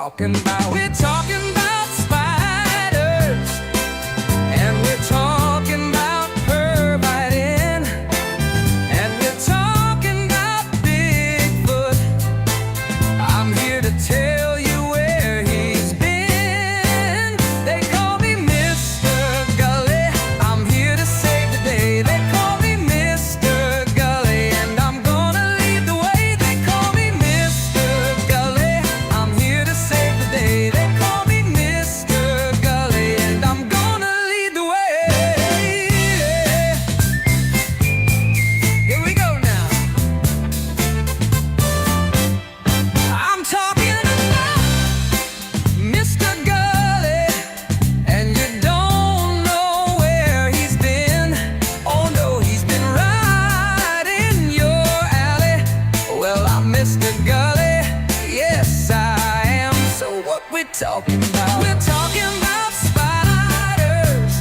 talking about? We're talking about spiders, and we're talking about pervitin', and we're talking about Bigfoot. I'm here to tell you where he's been. They call me Mr. Gulley. I'm here to save the day. They call me Mr. Gulley, and I'm gonna lead the way. They call me Mr. Gulley. I'm here to save the day. They call me Mr. Gulley, and I'm gonna lead the way. Here we go now. I'm talking about Mr. Gulley, and you don't know where he's been. Oh no, he's been right in your alley. Well, I'm Mr. Gulley, yes I am. So what we talking about? We're talking about spiders,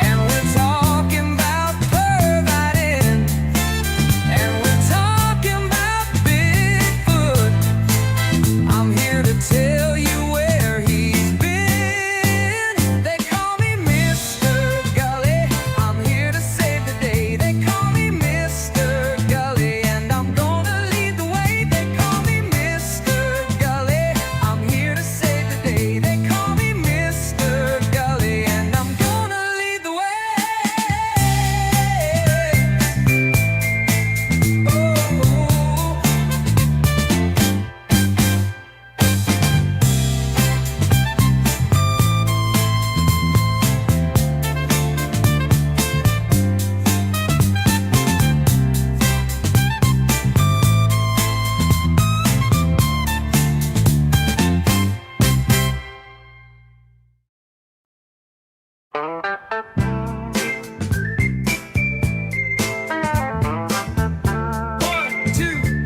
and we're talking about pervitin', and we're talking about Bigfoot. I'm here to tell you where he's been. They call me Mr. Gulley. I'm here to save the day. They call me Mr. Gulley, and I'm gonna lead the way. They call me Mr. Gulley. I'm here to save the day. They call me Mr. Gulley, and I'm gonna lead the way.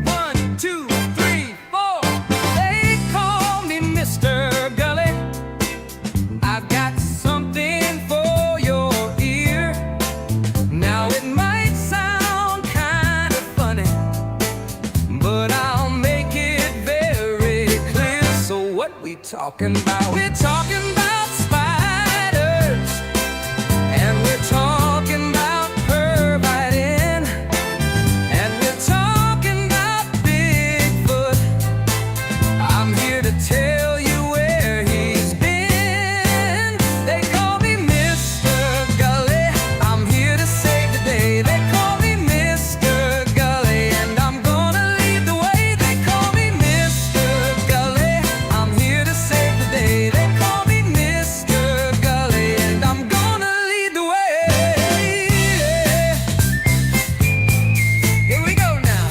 One, two, three, four. They call me Mr. Gulley. I've got something for your ear. Now it might sound kind of funny, but I'll make it very clear. So what we talking about? We're talking about spiders, and we're talking about pervitin', and we're talking about Bigfoot. I'm here to tell you where he's been. They call me Mr. Gulley. I'm here to save the day. They call me Mr. Gulley, and I'm gonna lead the way. They call me Mr. Gulley. I'm here to save the day. They call me Mr. Gulley, and I'm gonna lead the way. Here we go now.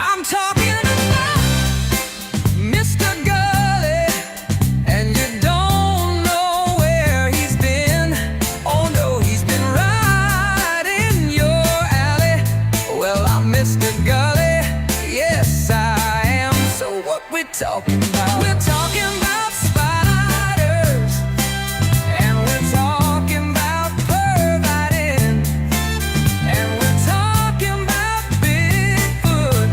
I'm talking about Mr. Gulley, and you don't know where he's been. Oh no, he's been right in your alley. Well, I'm Mr. Gulley, yes I am. So what we talking about? We're talking about spiders, and we're talking about pervitin', and we're talking about Bigfoot.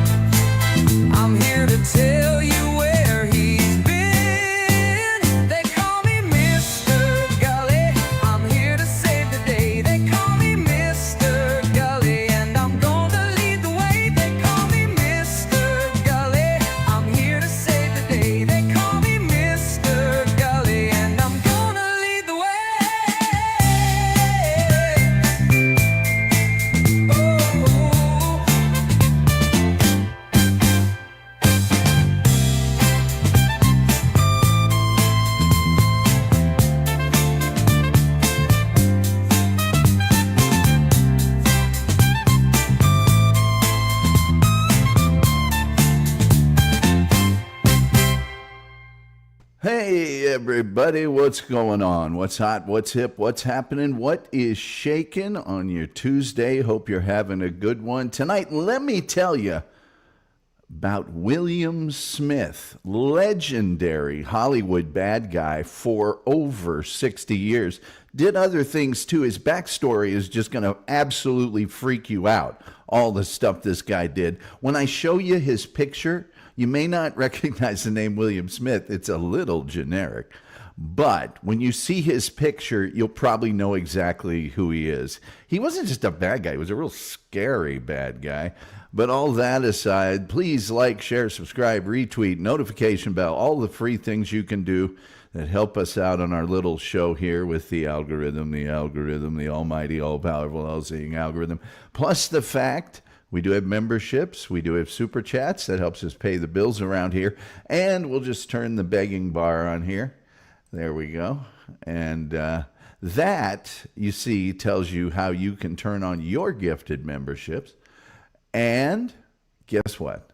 I'm here to tell you where he's been. They call me Mr. Gulley. I'm here to save the day. They call me Mr. Gulley, and I'm gonna lead the way. They call me Mr. Gulley. I'm here to save the day. They call me Mr. Gulley, and I'm gonna lead the way. Hey, everybody, what's going on? What's hot? What's hip? What's happening? What is shaking on your Tuesday? Hope you're having a good one. Tonight, let me tell you, about William Smith, legendary Hollywood bad guy for over 60 years. Did other things too. His backstory is just going to absolutely freak you out, all the stuff this guy did. When I show you his picture, you may not recognize the name William Smith. It's a little generic. But when you see his picture, you'll probably know exactly who he is. He wasn't just a bad guy. He was a real scary bad guy. But all that aside, please like, share, subscribe, retweet, notification bell, all the free things you can do that help us out on our little show here with the algorithm, the almighty, all-powerful, all-seeing algorithm. Plus the fact we do have memberships. We do have super chats. That helps us pay the bills around here. And we'll just turn the begging bar on here. There we go. And that, you see, tells you how you can turn on your gifted memberships. And guess what?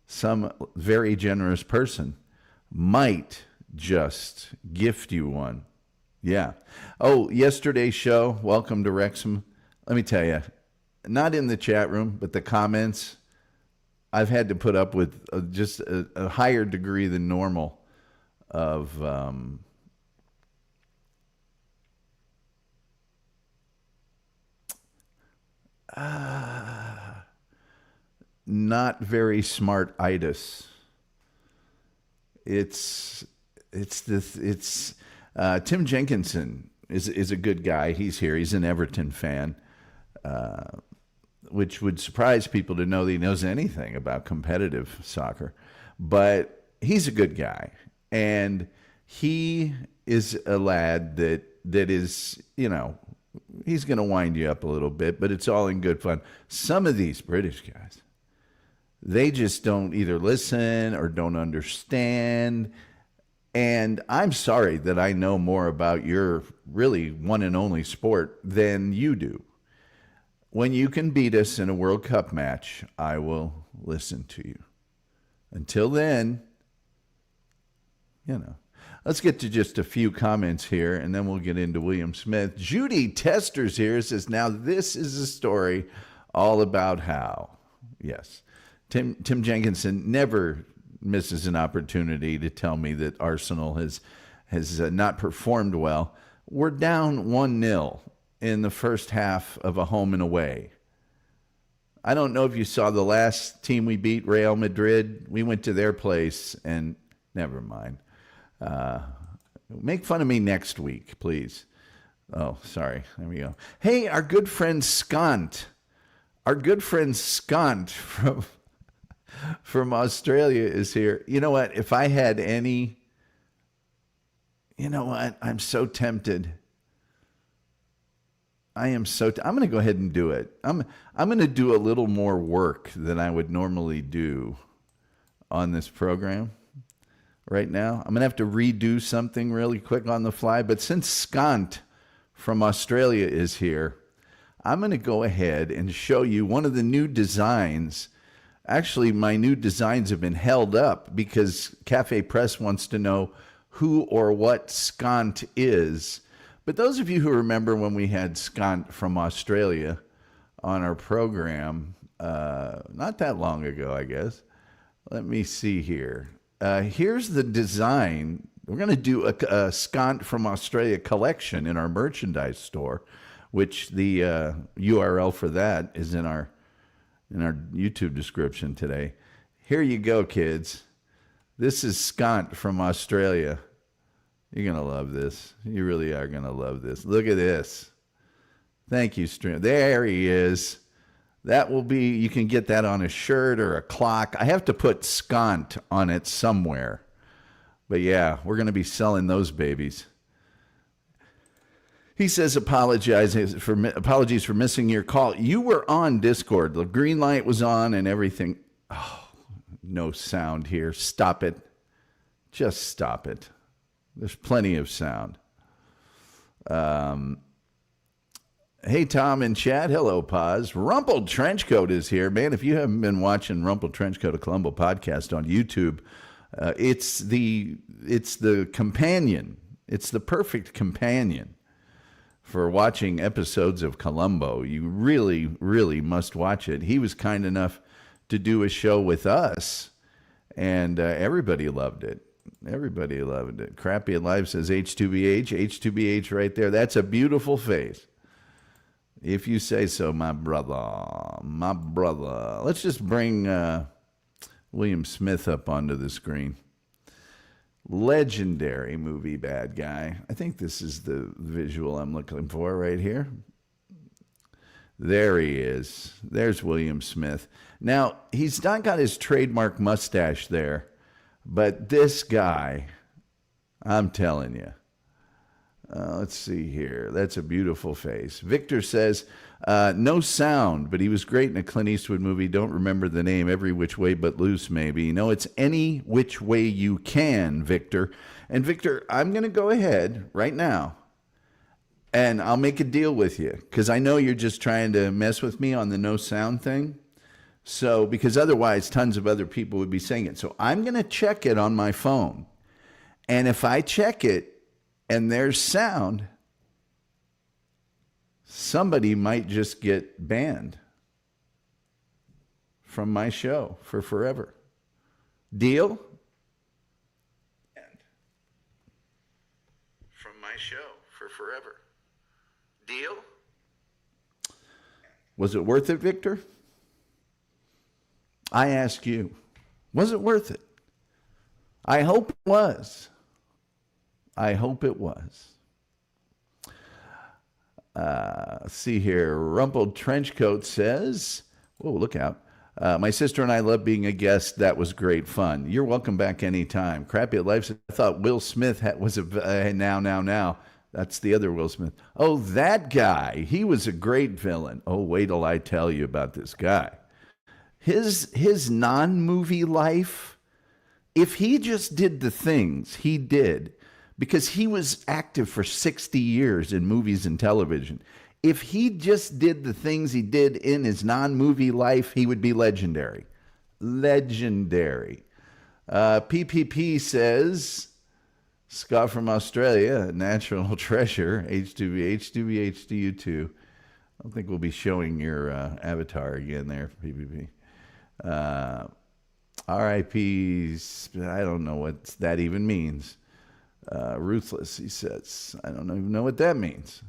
Some very generous person might just gift you one. Yeah. Oh, yesterday's show, welcome to Wrexham. Let me tell you, not in the chat room, but the comments, I've had to put up with just a higher degree than normal of not very smart-itis. It's Tim Jenkinson is a good guy. He's here. He's an Everton fan, which would surprise people to know that he knows anything about competitive soccer. But he's a good guy, and he is a lad that is, you know, he's going to wind you up a little bit, but it's all in good fun. Some of these British guys, they just don't either listen or don't understand. And I'm sorry that I know more about your really one and only sport than you do. When you can beat us in a World Cup match, I will listen to you. Until then, you know. Let's get to just a few comments here, and then we'll get into William Smith. Judy Tester's here, says, now this is a story all about how. Yes. Tim Jenkinson never misses an opportunity to tell me that Arsenal has not performed well. We're down 1-0 in the first half of a home and away. I don't know if you saw the last team we beat, Real Madrid. We went to their place, and never mind. Make fun of me next week, please. Oh, sorry. There we go. Hey, our good friend Scont. Our good friend Scont from Australia is here. You know what? If I had any, you know what? I'm so tempted. I'm going to go ahead and do it. I'm going to do a little more work than I would normally do on this program right now. I'm going to have to redo something really quick on the fly. But since Scont from Australia is here, I'm going to go ahead and show you one of the new designs. Actually, my new designs have been held up because Cafe Press wants to know who or what Scont is. But those of you who remember when we had Scont from Australia on our program, not that long ago, I guess. Let me see here. Here's the design. We're going to do a Scont from Australia collection in our merchandise store, which the URL for that is in our YouTube description today. Here you go, kids. This is Scont from Australia. You're going to love this. You really are going to love this. Look at this. Thank you, Stream. There he is. That will be, you can get that on a shirt or a clock. I have to put Scont on it somewhere. But yeah, we're going to be selling those babies. He says, apologies for missing your call. You were on Discord. The green light was on and everything. Oh, no sound here. Stop it. Just stop it. There's plenty of sound. Hey, Tom in chat. Hello, Paz. Rumpled Trenchcoat is here. Man, if you haven't been watching Rumpled Trenchcoat, a Columbo podcast on YouTube, it's the companion. It's the perfect companion for watching episodes of Columbo. You really, really must watch it. He was kind enough to do a show with us, and everybody loved it. Everybody loved it. Crappy at Life says H2BH. H2BH right there. That's a beautiful face. If you say so, my brother. My brother. Let's just bring William Smith up onto the screen. Legendary movie bad guy. I think this is the visual I'm looking for right here. There he is. There's William Smith. Now, he's not got his trademark mustache there, but this guy, I'm telling you. Let's see here. That's a beautiful face. Victor says, no sound, but he was great in a Clint Eastwood movie. Don't remember the name. Every Which Way But Loose, maybe. No, it's Any Which Way You Can, Victor. And Victor, I'm going to go ahead right now, and I'll make a deal with you, because I know you're just trying to mess with me on the no sound thing. So, because otherwise tons of other people would be saying it. So I'm going to check it on my phone. And if I check it and there's sound, somebody might just get banned from my show for forever. Deal? From my show for forever. Deal? Was it worth it, Victor? I ask you, was it worth it? I hope it was. I hope it was. See here, Rumpled Trenchcoat says, whoa, look out. My sister and I love being a guest. That was great fun. You're welcome back anytime. Crappy at Life said, I thought Will Smith was a, now. That's the other Will Smith. Oh, that guy. He was a great villain. Oh, wait till I tell you about this guy. His non-movie life, if he just did the things he did, because he was active for 60 years in movies and television, if he just did the things he did in his non-movie life, he would be legendary. Legendary. PPP says, Scott from Australia, natural treasure, H2B to you too. I don't think we'll be showing your avatar again there, PPP. RIPs, I don't know what that even means. Ruthless, he says. I don't even know what that means.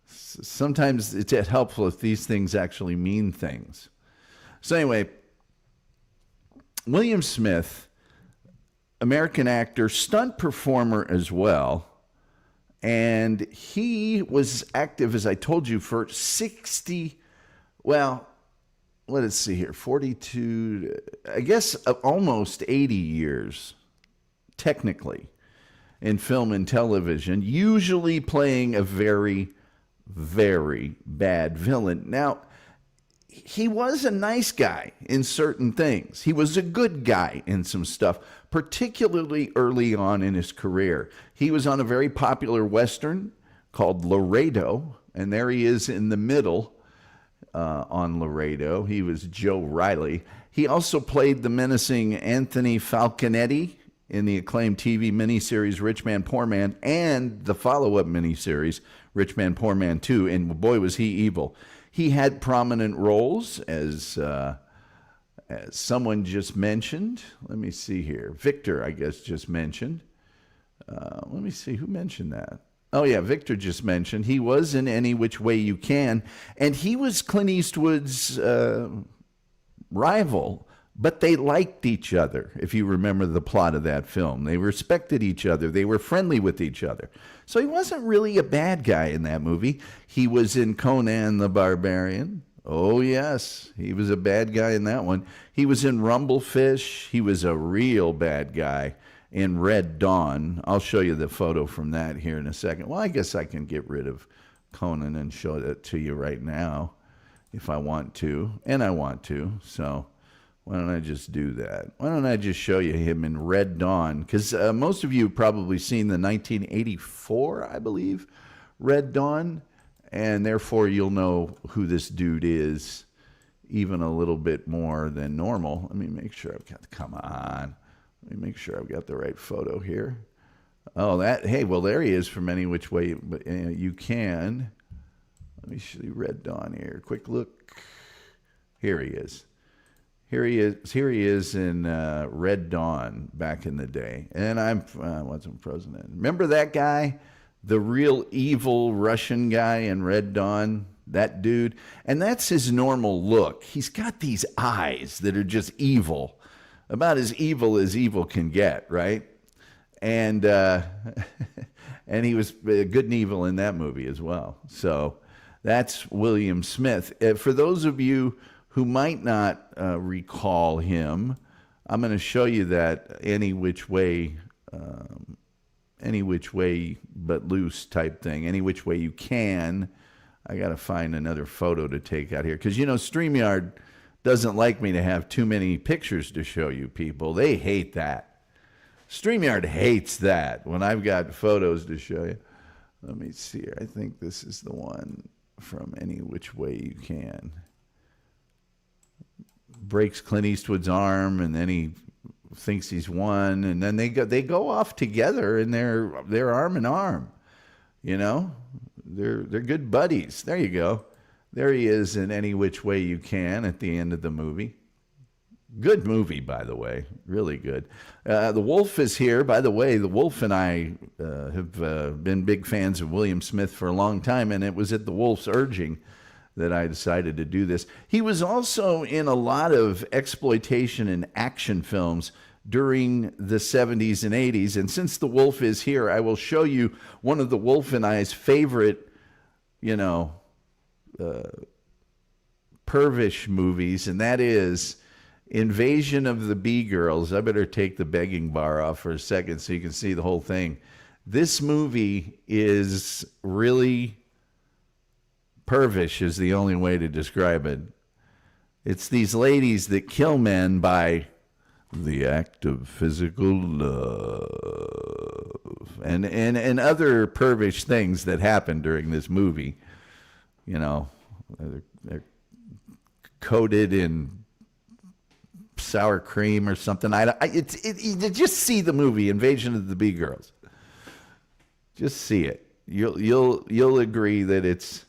Sometimes it's helpful if these things actually mean things. So anyway, William Smith, American actor, stunt performer as well. And he was active, as I told you, for 60, well, let's see here, 42, I guess almost 80 years, technically, in film and television, usually playing a very, very bad villain. Now, he was a nice guy in certain things. He was a good guy in some stuff, particularly early on in his career. He was on a very popular Western called Laredo, and there he is in the middle on Laredo. He was Joe Riley. He also played the menacing Anthony Falconetti in the acclaimed TV miniseries Rich Man, Poor Man, and the follow-up miniseries Rich Man, Poor Man 2, and boy, was he evil. He had prominent roles, as someone just mentioned. Let me see here. Victor, I guess, just mentioned. Let me see. Who mentioned that? Oh, yeah, Victor just mentioned. He was in Any Which Way You Can, and he was Clint Eastwood's rival, but they liked each other, if you remember the plot of that film. They respected each other. They were friendly with each other. So he wasn't really a bad guy in that movie. He was in Conan the Barbarian. Oh, yes, he was a bad guy in that one. He was in Rumblefish. He was a real bad guy in Red Dawn. I'll show you the photo from that here in a second. Well, I guess I can get rid of Conan and show it to you right now if I want to, and I want to, so why don't I just do that? Why don't I just show you him in Red Dawn? Because most of you have probably seen the 1984, I believe, Red Dawn, and therefore you'll know who this dude is even a little bit more than normal. Let me make sure I've got, come on. Let me make sure I've got the right photo here. Oh, that, hey, well, there he is from Any Which Way But You Can. Let me see Red Dawn here. Quick look. Here he is. Here he is. Here he is in Red Dawn back in the day, and I wasn't president. Remember that guy, the real evil Russian guy in Red Dawn? That dude, and that's his normal look. He's got these eyes that are just evil, about as evil can get, right? And and he was good and evil in that movie as well. So that's William Smith. For those of you who might not recall him, I'm going to show you that any which way but loose type thing. Any which way you can. I got to find another photo to take out here. Because, you know, StreamYard doesn't like me to have too many pictures to show you people. They hate that. StreamYard hates that when I've got photos to show you. Let me see here. I think this is the one from Any Which Way You Can. Breaks Clint Eastwood's arm, and then he thinks he's won, and then they go off together, and they're arm in arm. You know, they're good buddies. There you go. There he is in Any Which Way You Can at the end of the movie. Good movie, by the way. Really good. The Wolf is here. By the way, the Wolf and I have been big fans of William Smith for a long time, and it was at the Wolf's urging that I decided to do this. He was also in a lot of exploitation and action films during the 70s and 80s. And since the Wolf is here, I will show you one of the Wolf and I's favorite, you know, pervish movies, and that is Invasion of the Bee Girls. I better take the begging bar off for a second so you can see the whole thing. This movie is really pervish, is the only way to describe it. It's these ladies that kill men by the act of physical love and other pervish things that happen during this movie. You know, they're coated in sour cream or something. You just see the movie Invasion of the Bee Girls. Just see it. You'll agree that it's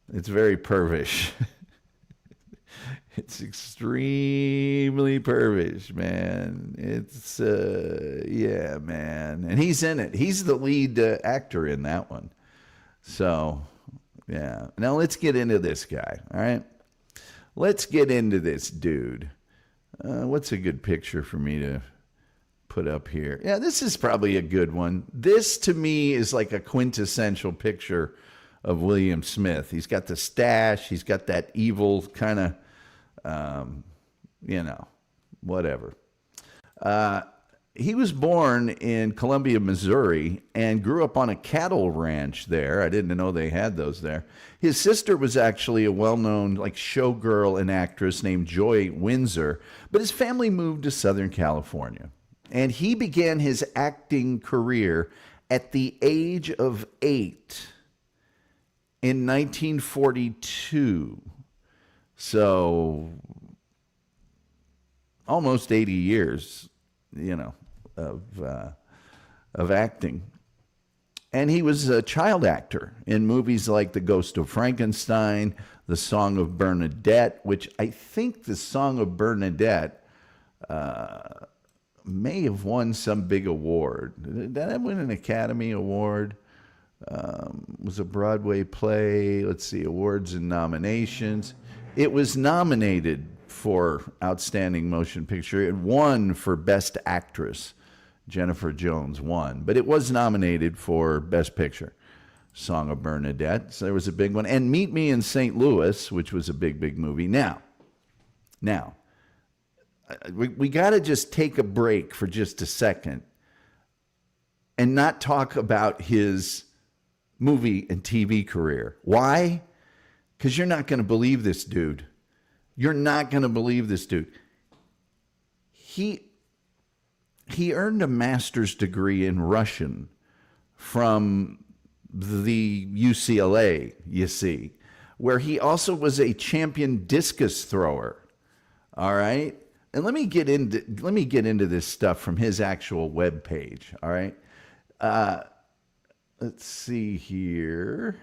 very pervish. It's extremely pervish, man. It's yeah, man. And he's in it. He's the lead actor in that one. So, yeah. Now let's get into this guy, all right? Let's get into this dude. What's a good picture for me to put up here? Yeah, this is probably a good one. This, to me, is like a quintessential picture of William Smith. He's got the stash. He's got that evil kind of, you know, whatever. He was born in Columbia, Missouri, and grew up on a cattle ranch there. I didn't know they had those there. His sister was actually a well-known like showgirl and actress named Joy Windsor, but his family moved to Southern California. And he began his acting career at the age of 8 in 1942. So almost 80 years, you know, of acting. And he was a child actor in movies like The Ghost of Frankenstein, The Song of Bernadette, which I think The Song of Bernadette may have won some big award. Did that win an Academy Award? Was a Broadway play. Let's see, awards and nominations. It was nominated for Outstanding Motion Picture. It won for Best Actress. Jennifer Jones won, but it was nominated for Best Picture. Song of Bernadette. So there was a big one. And Meet Me in St. Louis, which was a big movie. Now, we got to just take a break for just a second and not talk about his movie and TV career. Why? Because you're not going to believe this dude. You're not going to believe this dude. He earned a master's degree in Russian from the UCLA, you see, where he also was a champion discus thrower. All right? And let me get into this stuff from his actual webpage, all right? Let's see here.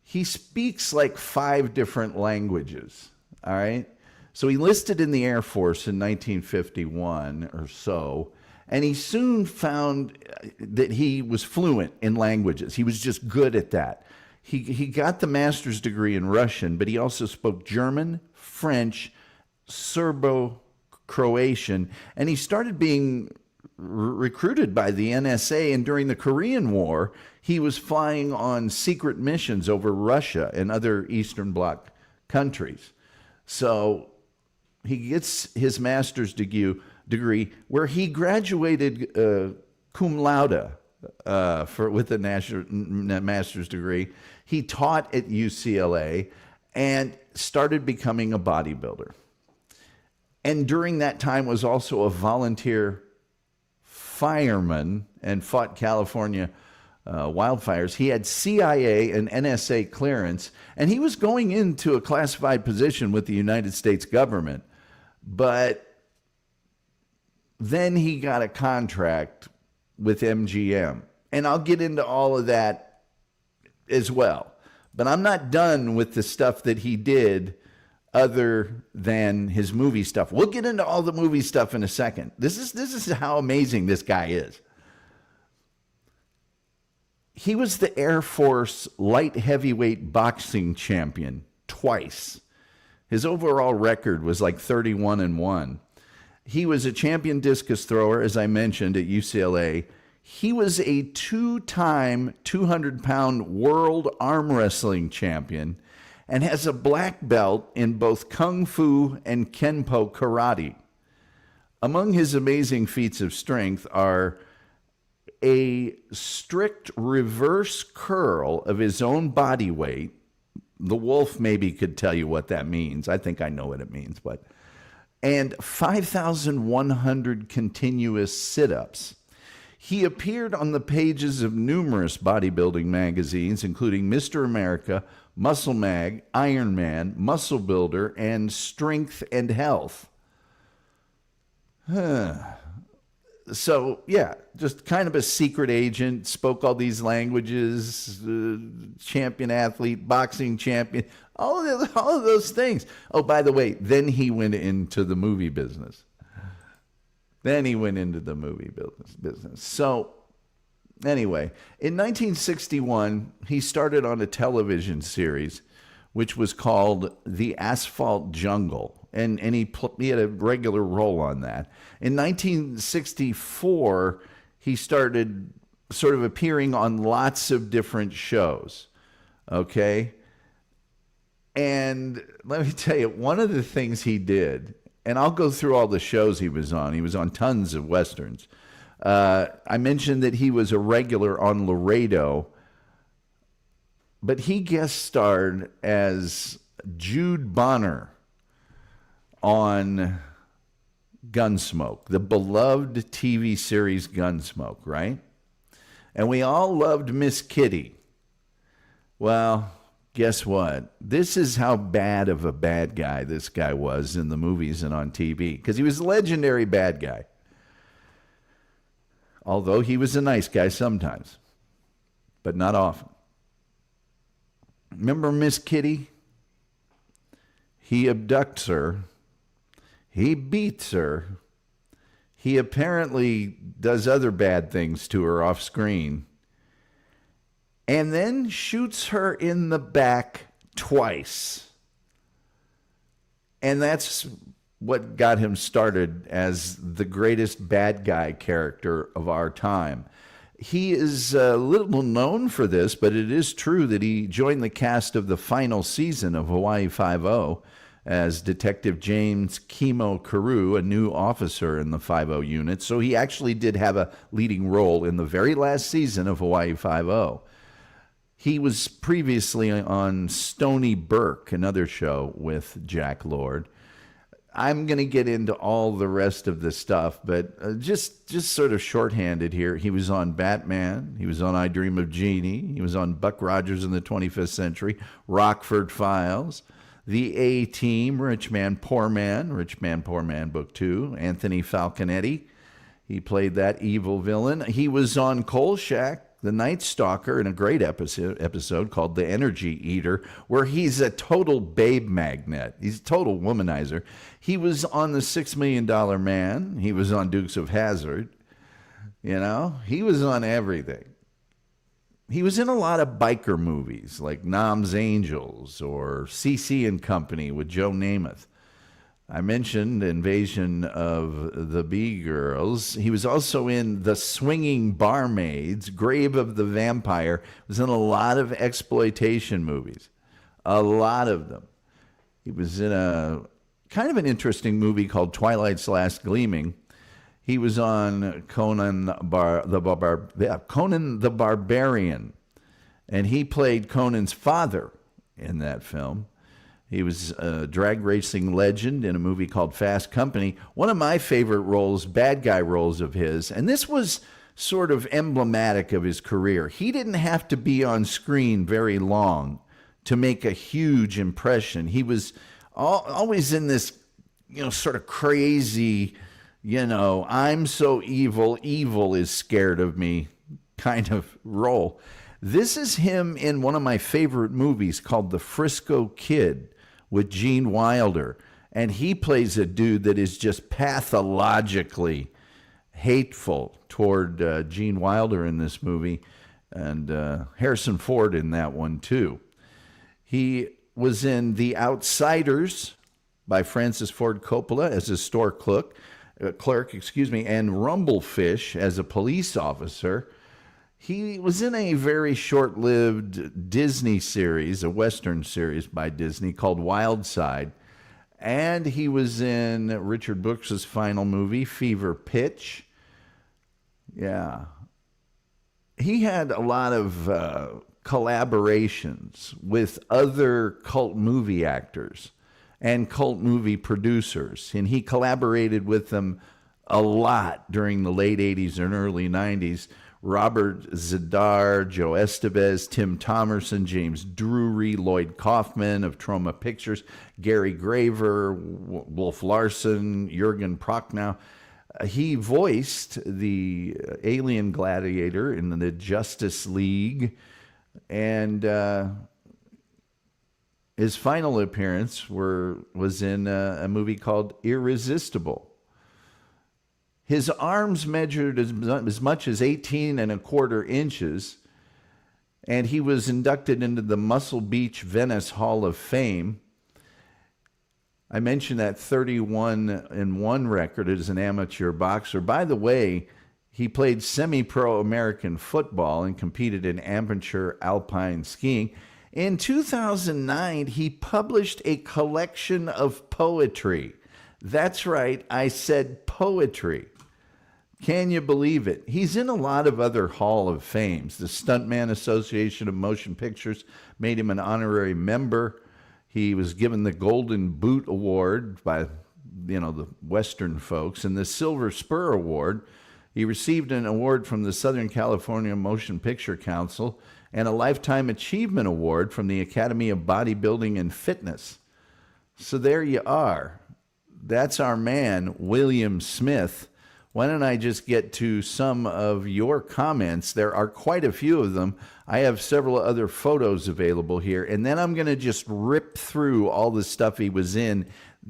he speaks like 5 different languages. All right. So he enlisted in the Air Force in 1951 or so, and he soon found that he was fluent in languages. He was just good at that. He got the master's degree in Russian, but he also spoke German, French, Serbo-Croatian, and he started being recruited by the NSA. And during the Korean War, he was flying on secret missions over Russia and other Eastern Bloc countries. So he gets his master's degree where he graduated cum laude with a master's degree. He taught at UCLA and started becoming a bodybuilder. And during that time was also a volunteer fireman and fought California wildfires. He had CIA and NSA clearance, and he was going into a classified position with the United States government. But then he got a contract with MGM. And I'll get into all of that as well. But I'm not done with the stuff that he did other than his movie stuff. We'll get into all the movie stuff in a second. This is how amazing this guy is. He was the Air Force light heavyweight boxing champion twice. His overall record was like 31-1. He was a champion discus thrower, as I mentioned, at UCLA. He was a 2-time 200-pound world arm wrestling champion and has a black belt in both Kung Fu and Kenpo karate. Among his amazing feats of strength are a strict reverse curl of his own body weight. The Wolf maybe could tell you what that means. I think I know what it means, but and 5,100 continuous sit-ups. He appeared on the pages of numerous bodybuilding magazines, including Mr. America, Muscle Mag, Iron Man, Muscle Builder, and Strength and Health. So, yeah, just kind of a secret agent, spoke all these languages, champion athlete, boxing champion, all of those things. Oh, by the way, then he went into the movie business. So, anyway, in 1961, he started on a television series which was called The Asphalt Jungle, and he had a regular role on that. In 1964, he started sort of appearing on lots of different shows, okay? And let me tell you, one of the things he did, and I'll go through all the shows he was on tons of Westerns. I mentioned that he was a regular on Laredo, but he guest starred as Jude Bonner on Gunsmoke, the beloved TV series Gunsmoke, right? And we all loved Miss Kitty. Well, guess what? This is how bad of a bad guy this guy was in the movies and on TV, because he was a legendary bad guy. Although he was a nice guy sometimes, but not often. Remember Miss Kitty? He abducts her. He beats her. He apparently does other bad things to her off screen. And then shoots her in the back twice. And that's what got him started as the greatest bad guy character of our time. He is little known for this, but it is true that he joined the cast of the final season of Hawaii Five-O as Detective James Kimo Carew, a new officer in the 5-O unit. So he actually did have a leading role in the very last season of Hawaii Five-O. He was previously on Stony Burke, another show with Jack Lord. I'm going to get into all the rest of the stuff, but just sort of shorthanded here. He was on Batman. He was on I Dream of Jeannie. He was on Buck Rogers in the 25th Century, Rockford Files, The A-Team, Rich Man, Poor Man Book 2, Anthony Falconetti. He played that evil villain. He was on Kolchak, the Night Stalker, in a great episode called The Energy Eater, where he's a total babe magnet. He's a total womanizer. He was on The $6 Million Man. He was on Dukes of Hazzard. You know, he was on everything. He was in a lot of biker movies like Nam's Angels or CC and Company with Joe Namath. I mentioned Invasion of the Bee Girls. He was also in The Swinging Barmaids, Grave of the Vampire. He was in a lot of exploitation movies, a lot of them. He was in a kind of an interesting movie called Twilight's Last Gleaming. He was on Conan the Barbarian, and he played Conan's father in that film. He was a drag racing legend in a movie called Fast Company. One of my favorite roles, bad guy roles of his, and this was sort of emblematic of his career. He didn't have to be on screen very long to make a huge impression. He was always in this, sort of crazy, I'm so evil, evil is scared of me kind of role. This is him in one of my favorite movies called The Frisco Kid with Gene Wilder. And he plays a dude that is just pathologically hateful toward Gene Wilder in this movie. And Harrison Ford in that one, too. He was in The Outsiders by Francis Ford Coppola as a store clerk, and Rumblefish as a police officer. He was in a very short-lived Disney series, a Western series by Disney called Wild Side. And he was in Richard Brooks' final movie, Fever Pitch. Yeah. He had a lot of collaborations with other cult movie actors and cult movie producers. And he collaborated with them a lot during the late 80s and early 90s. Robert Zedar, Joe Estevez, Tim Thomerson, James Drury, Lloyd Kaufman of Troma Pictures, Gary Graver, Wolf Larson, Jürgen Prochnow. He voiced the alien gladiator in the Justice League, and his final appearance was in a movie called Irresistible. His arms measured as much as 18 and a quarter inches, and he was inducted into the Muscle Beach Venice Hall of Fame. I mentioned that 31-1 record as an amateur boxer. By the way, he played semi-pro American football and competed in amateur alpine skiing. In 2009, he published a collection of poetry. That's right, I said poetry. Can you believe it? He's in a lot of other Hall of Fames. The Stuntman Association of Motion Pictures made him an honorary member. He was given the Golden Boot Award by, the Western folks, and the Silver Spur Award. He received an award from the Southern California Motion Picture Council and a Lifetime Achievement Award from the Academy of Bodybuilding and Fitness. So there you are. That's our man, William Smith. Why don't I just get to some of your comments? There are quite a few of them. I have several other photos available here, and then I'm going to just rip through all the stuff he was in.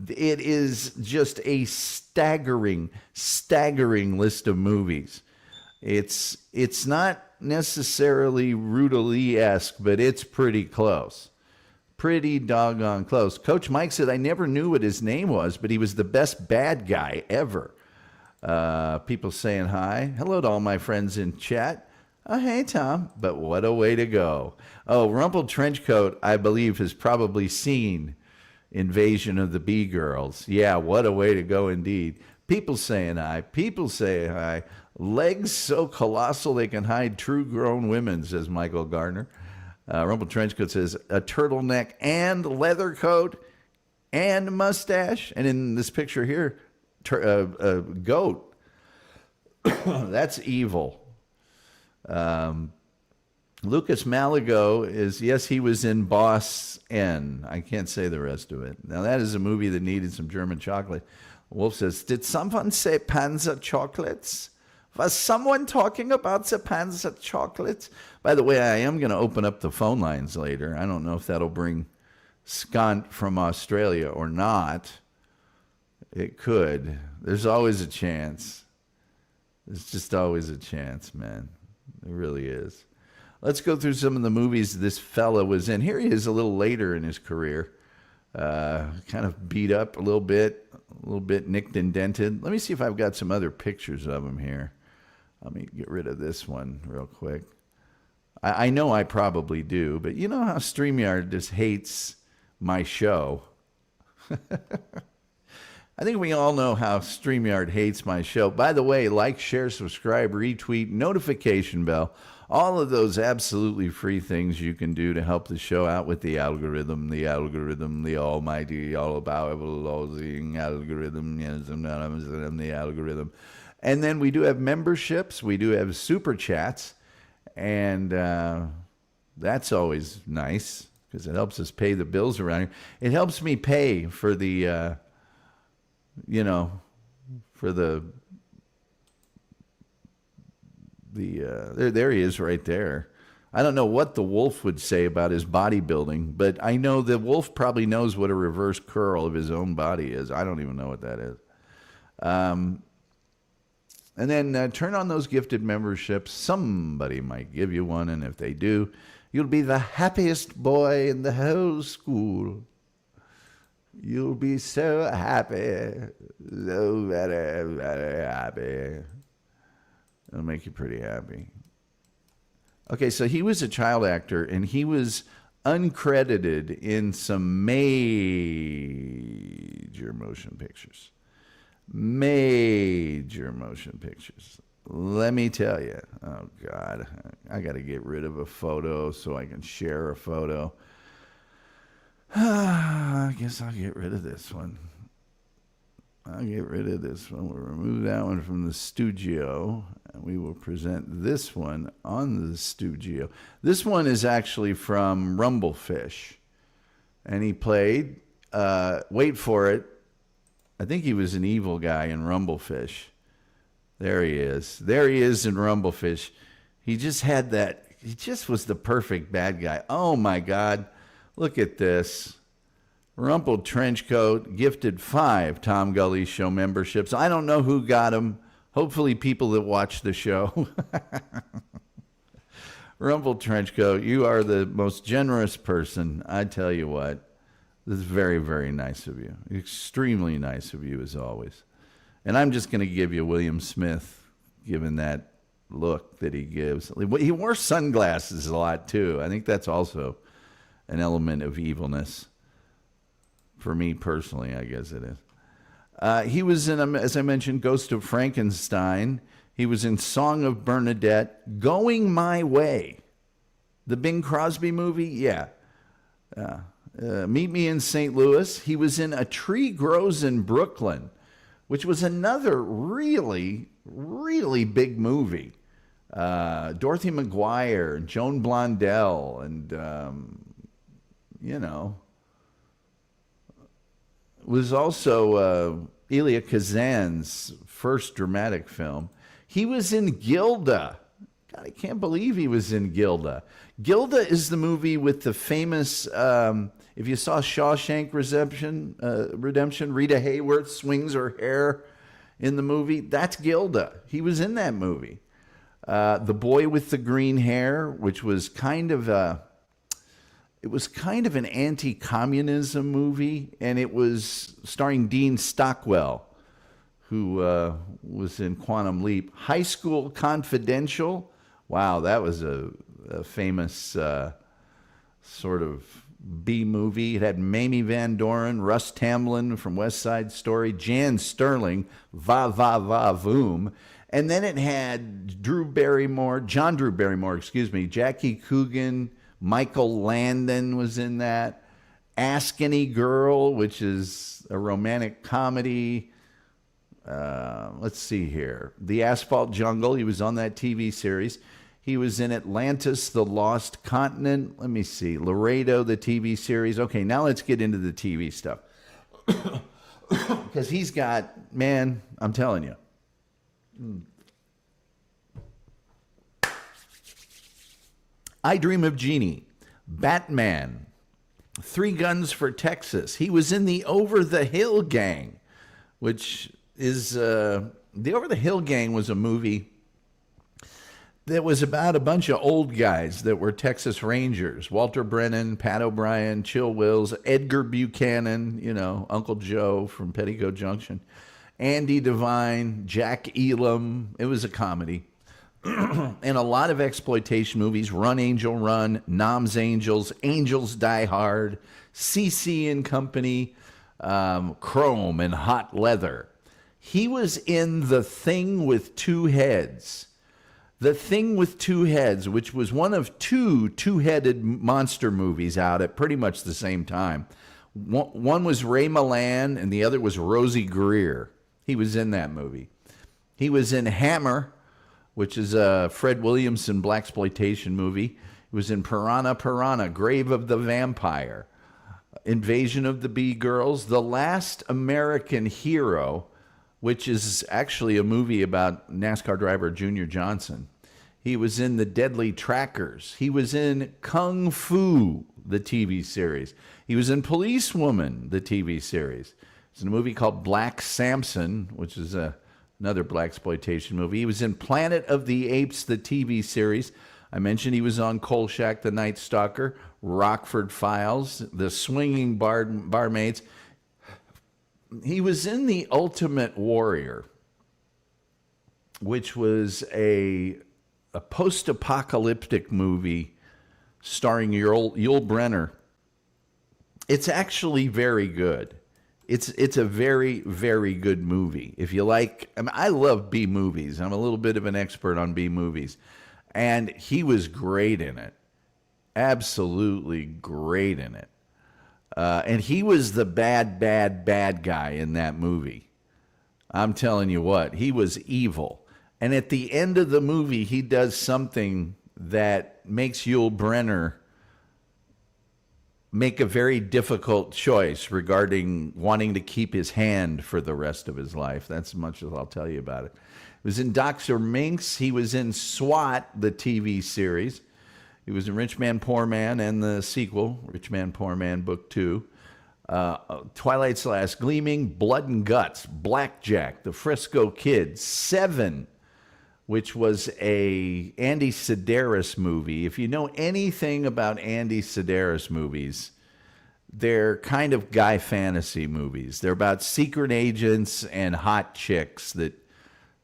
It is just a staggering list of movies. It's not necessarily Ruta Lee-esque, but it's pretty close. Pretty doggone close. Coach Mike said, I never knew what his name was, but he was the best bad guy ever. People saying hi. Hello to all my friends in chat. Oh, hey, Tom. But what a way to go. Oh, Rumpled Trenchcoat, I believe, has probably seen Invasion of the Bee Girls. Yeah, what a way to go indeed. People saying hi. People say hi. Legs so colossal they can hide true grown women, says Michael Gardner. Rumpled Trenchcoat says a turtleneck and leather coat and mustache. And in this picture here, a goat. That's evil. Lucas Malago is, yes, he was in Boss N. I can't say the rest of it. Now, that is a movie that needed some German chocolate. Wolf says, did someone say Panzer chocolates? Was someone talking about the pans of chocolates? By the way, I am going to open up the phone lines later. I don't know if that'll bring Scott from Australia or not. It could. There's always a chance. There's just always a chance, man. It really is. Let's go through some of the movies this fella was in. Here he is a little later in his career. Kind of beat up a little bit nicked and dented. Let me see if I've got some other pictures of him here. Let me get rid of this one real quick. I know I probably do, but you know how StreamYard just hates my show? I think we all know how StreamYard hates my show. By the way, like, share, subscribe, retweet, notification bell, all of those absolutely free things you can do to help the show out with the algorithm, the almighty, all about the algorithm, yes, the algorithm. And then we do have memberships. We do have super chats. And that's always nice because it helps us pay the bills around here. It helps me pay for the, there he is right there. I don't know what the wolf would say about his bodybuilding, but I know the wolf probably knows what a reverse curl of his own body is. I don't even know what that is. And then turn on those gifted memberships. Somebody might give you one, and if they do, you'll be the happiest boy in the whole school. You'll be so happy, so very, very happy. It'll make you pretty happy. Okay, so he was a child actor, and he was uncredited in some major motion pictures. Major motion pictures. Let me tell you. Oh, God. I got to get rid of a photo so I can share a photo. I guess I'll get rid of this one. We'll remove that one from the studio, and we will present this one on the studio. This one is actually from Rumblefish, and he played, wait for it, I think he was an evil guy in Rumblefish. There he is. There he is in Rumblefish. He just had that, he just was the perfect bad guy. Oh, my God. Look at this. Rumpled trench coat, gifted 5 Tom Gulley Show memberships. I don't know who got them. Hopefully people that watch the show. Rumpled trench coat, you are the most generous person. I tell you what, this is very, very nice of you. Extremely nice of you, as always. And I'm just going to give you William Smith, given that look that he gives. He wore sunglasses a lot, too. I think that's also an element of evilness. For me personally, I guess it is. He was in, as I mentioned, Ghost of Frankenstein. He was in Song of Bernadette, Going My Way. The Bing Crosby movie? Yeah. Meet Me in St. Louis. He was in A Tree Grows in Brooklyn, which was another really, really big movie. Dorothy McGuire and Joan Blondell and, was also Elia Kazan's first dramatic film. He was in Gilda. God, I can't believe he was in Gilda. Gilda is the movie with the famous, if you saw Shawshank Redemption, Rita Hayworth swings her hair in the movie. That's Gilda. He was in that movie. The Boy with the Green Hair, which was kind of an anti-communism movie, and it was starring Dean Stockwell, who was in Quantum Leap. High School Confidential. Wow, that was a famous sort of B movie. It had Mamie Van Doren, Russ Tamblyn from West Side Story, Jan Sterling, Va Va Va Voom. And then it had John Drew Barrymore, Jackie Coogan, Michael Landon was in that. Ask Any Girl, which is a romantic comedy. Let's see here. The Asphalt Jungle, he was on that TV series. He was in Atlantis, The Lost Continent. Let me see. Laredo, the TV series. Okay, now let's get into the TV stuff. Because he's got, man, I'm telling you. I Dream of Jeannie, Batman, Three Guns for Texas. He was in the Over the Hill Gang, which is the Over the Hill Gang was a movie that was about a bunch of old guys that were Texas Rangers. Walter Brennan, Pat O'Brien, Chill Wills, Edgar Buchanan, you know, Uncle Joe from Petticoat Junction, Andy Devine, Jack Elam. It was a comedy. And a lot of exploitation movies, Run Angel Run, Nom's Angels, Angels Die Hard, CC and Company, Chrome and Hot Leather. He was in The Thing with Two Heads. The Thing with Two Heads, which was one of two two-headed monster movies out at pretty much the same time. One was Ray Milland and the other was Rosie Greer. He was in that movie. He was in Hammer, which is a Fred Williamson blaxploitation movie. He was in Piranha Piranha, Grave of the Vampire, Invasion of the Bee Girls, The Last American Hero, which is actually a movie about NASCAR driver Junior Johnson. He was in The Deadly Trackers. He was in Kung Fu, the TV series. He was in Policewoman, the TV series. It's in a movie called Black Samson, which is another blaxploitation movie. He was in Planet of the Apes, the TV series. I mentioned he was on Kolchak, the Night Stalker, Rockford Files, The Swinging Barmaids. He was in The Ultimate Warrior, which was a post-apocalyptic movie starring Yul Brynner. It's actually very good. It's a very, very good movie. If you like, I mean, I love B movies. I'm a little bit of an expert on B movies. And he was great in it. Absolutely great in it. And he was the bad guy in that movie. I'm telling you what, he was evil. And at the end of the movie, he does something that makes Yul Brynner make a very difficult choice regarding wanting to keep his hand for the rest of his life. That's as much as I'll tell you about it. He was in Dr. Minx. He was in SWAT, the TV series. He was in Rich Man, Poor Man and the sequel, Rich Man, Poor Man, Book 2. Twilight's Last Gleaming, Blood and Guts, Blackjack, The Frisco Kid, Seven, which was a Andy Sedaris movie. If you know anything about Andy Sedaris movies, they're kind of guy fantasy movies. They're about secret agents and hot chicks that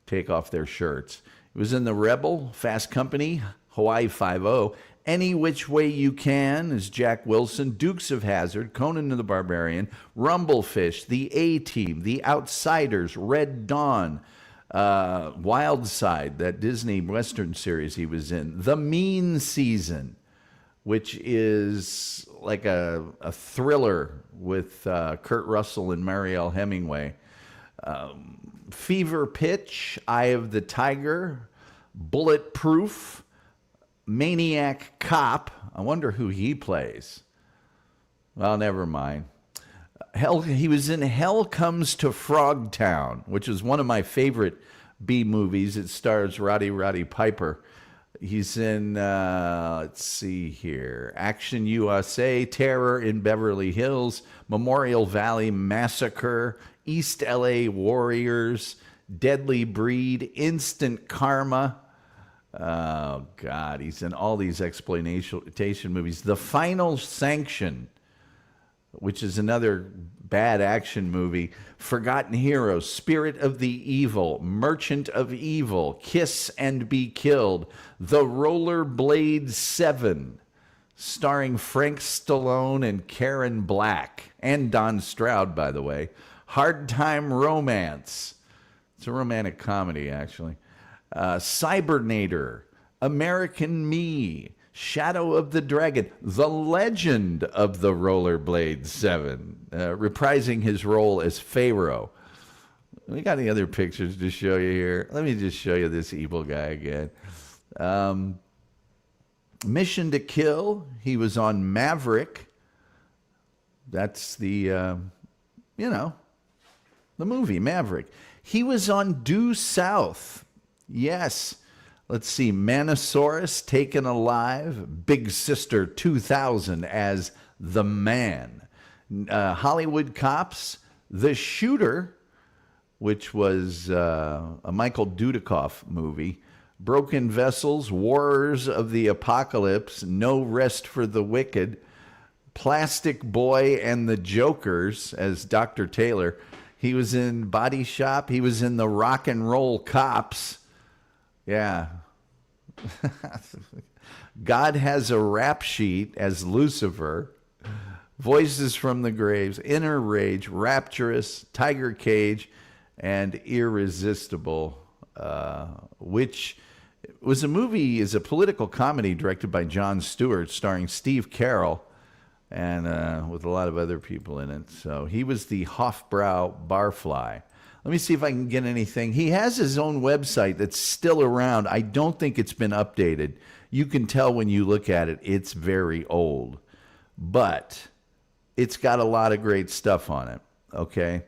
take off their shirts. It was in The Rebel, Fast Company, Hawaii Five-O, Any Which Way You Can is Jack Wilson, Dukes of Hazzard, Conan the Barbarian, Rumblefish, The A-Team, The Outsiders, Red Dawn, Wild Side, that Disney Western series he was in, The Mean Season, which is like a thriller with Kurt Russell and Marielle Hemingway, Fever Pitch, Eye of the Tiger, Bulletproof, Maniac Cop. I wonder who he plays. Well, never mind. He was in Hell Comes to Frogtown, which is one of my favorite B movies. It stars Roddy Piper. He's in, let's see here, Action USA, Terror in Beverly Hills, Memorial Valley Massacre, East LA Warriors, Deadly Breed, Instant Karma. Oh, God, he's in all these exploitation movies. The Final Sanction, which is another bad action movie. Forgotten Hero, Spirit of the Evil, Merchant of Evil, Kiss and Be Killed, The Rollerblade 7, starring Frank Stallone and Karen Black, and Don Stroud, by the way. Hard Time Romance. It's a romantic comedy, actually. Cybernator, American Me, Shadow of the Dragon, The Legend of the Rollerblade 7, reprising his role as Pharaoh. We got any other pictures to show you here? Let me just show you this evil guy again. Mission to Kill, he was on Maverick. That's the movie Maverick. He was on Due South. Yes. Let's see, Manosaurus Taken Alive, Big Sister 2000 as The Man. Hollywood Cops, The Shooter, which was a Michael Dudikoff movie. Broken Vessels, Warriors of the Apocalypse, No Rest for the Wicked. Plastic Boy and the Jokers as Dr. Taylor. He was in Body Shop. He was in the Rock and Roll Cops. Yeah. God Has a Rap Sheet as Lucifer. Voices from the Graves, Inner Rage, Rapturous, Tiger Cage, and Irresistible, which was a movie, is a political comedy directed by Jon Stewart, starring Steve Carell, and with a lot of other people in it. So he was the Hofbrau Barfly. Let me see if I can get anything. He has his own website that's still around. I don't think it's been updated. You can tell when you look at it, it's very old. But it's got a lot of great stuff on it, okay?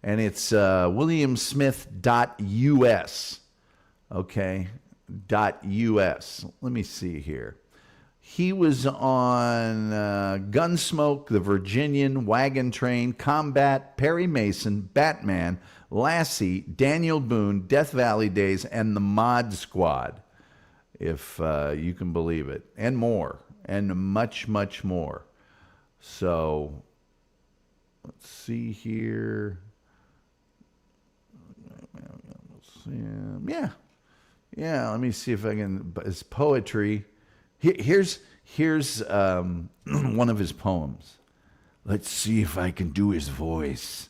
And it's williamsmith.us, okay? .us. Let me see here. He was on Gunsmoke, The Virginian, Wagon Train, Combat, Perry Mason, Batman, Lassie, Daniel Boone, Death Valley Days, and The Mod Squad, if you can believe it, and more, and much, much more. So, let's see here. Yeah, let me see if I can, his poetry. Here's one of his poems. Let's see if I can do his voice.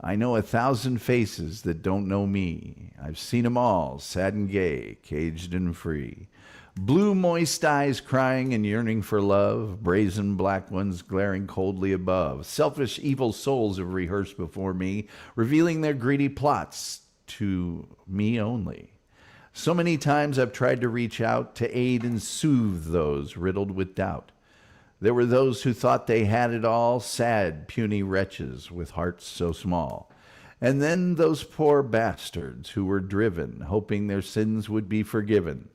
I know 1,000 faces that don't know me. I've seen 'em all, sad and gay, caged and free. Blue moist eyes crying and yearning for love, brazen black ones glaring coldly above. Selfish evil souls have rehearsed before me, revealing their greedy plots to me only. So many times I've tried to reach out to aid and soothe those riddled with doubt. There were those who thought they had it all, sad, puny wretches with hearts so small. And then those poor bastards who were driven, hoping their sins would be forgiven.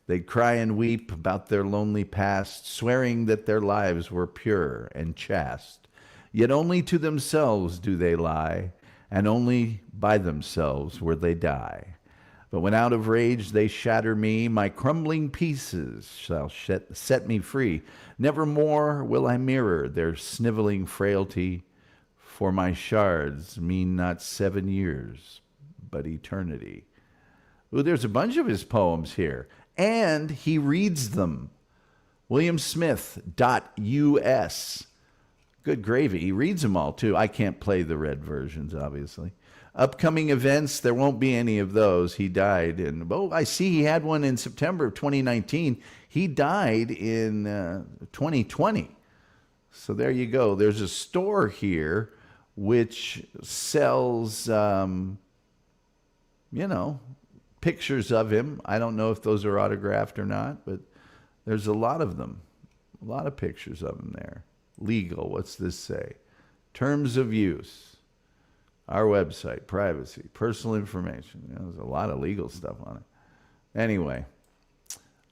They'd cry and weep about their lonely past, swearing that their lives were pure and chaste. Yet only to themselves do they lie, and only by themselves will they die. But when out of rage they shatter me, my crumbling pieces shall set me free. Nevermore will I mirror their sniveling frailty, for my shards mean not 7 years, but eternity. Ooh, there's a bunch of his poems here, and he reads them. williamsmith.us. Good gravy. He reads them all, too. I can't play the red versions, obviously. Upcoming events, there won't be any of those. He died in, I see he had one in September of 2019. He died in 2020. So there you go. There's a store here which sells, pictures of him. I don't know if those are autographed or not, but there's a lot of them. A lot of pictures of him there. Legal, what's this say? Terms of use. Our website, privacy, personal information. There's a lot of legal stuff on it. Anyway,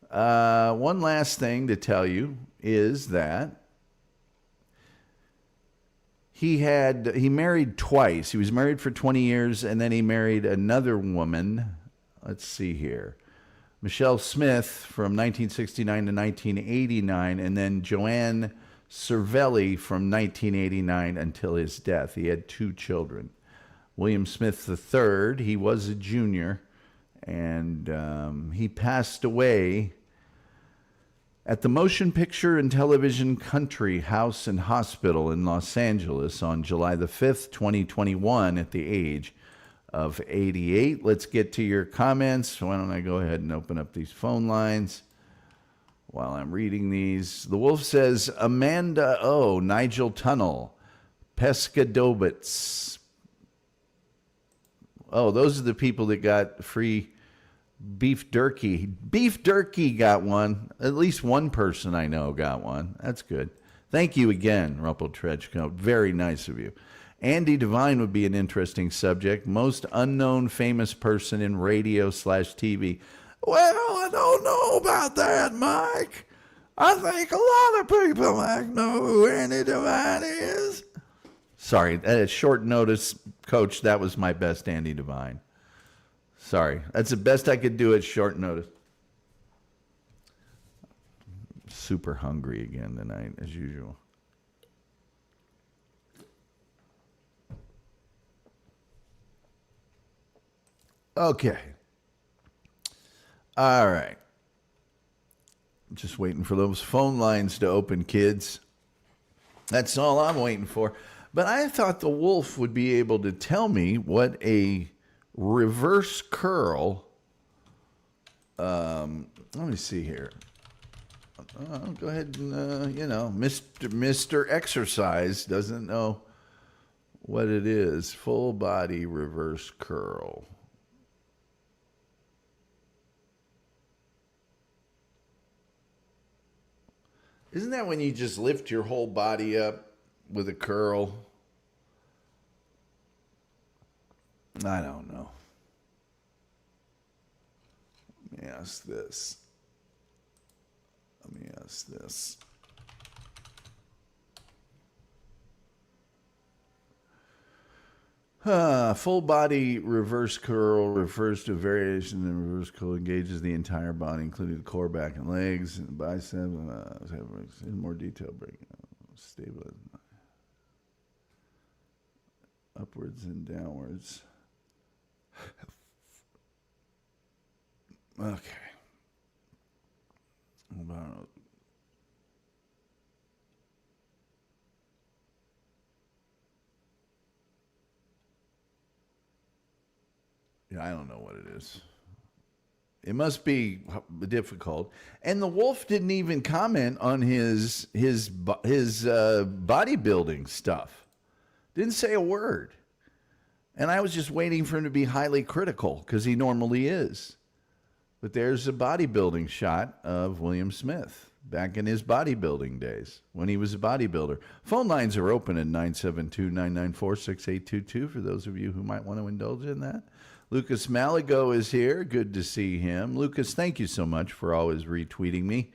one last thing to tell you is that he married twice. He was married for 20 years, and then he married another woman. Let's see here. Michelle Smith from 1969 to 1989, and then Joanne Cervelli from 1989 until his death. He had 2 children. William Smith III, he was a junior, and he passed away at the Motion Picture and Television Country House and Hospital in Los Angeles on July the 5th, 2021, at the age of 88. Let's get to your comments. Why don't I go ahead and open up these phone lines while I'm reading these. The Wolf says, Amanda O., Nigel Tunnel, Pescadobits. Oh, those are the people that got free beef jerky. Beef jerky got one. At least one person I know got one. That's good. Thank you again, Rumpeltretchko. Very nice of you. Andy Devine would be an interesting subject. Most unknown famous person in radio/TV. Well, I don't know about that, Mike. I think a lot of people might know who Andy Devine is. Sorry, at short notice, Coach, that was my best Andy Devine. Sorry, that's the best I could do at short notice. Super hungry again tonight, as usual. Okay. All right. Just waiting for those phone lines to open, kids. That's all I'm waiting for. But I thought the wolf would be able to tell me what a reverse curl. Let me see here. Go ahead and, Mr. Exercise doesn't know what it is. Full body reverse curl. Isn't that when you just lift your whole body up with a curl? I don't know. Let me ask this. Full body reverse curl refers to a variation in reverse curl engages the entire body, including the core, back, and legs, and bicep. In more detail, breaking stabilize upwards and downwards. Okay. Yeah, I don't know what it is. It must be difficult. And the wolf didn't even comment on his bodybuilding stuff. Didn't say a word. And I was just waiting for him to be highly critical, because he normally is. But there's a bodybuilding shot of William Smith back in his bodybuilding days when he was a bodybuilder. Phone lines are open at 972-994-6822 for those of you who might want to indulge in that. Lucas Malago is here. Good to see him. Lucas, thank you so much for always retweeting me.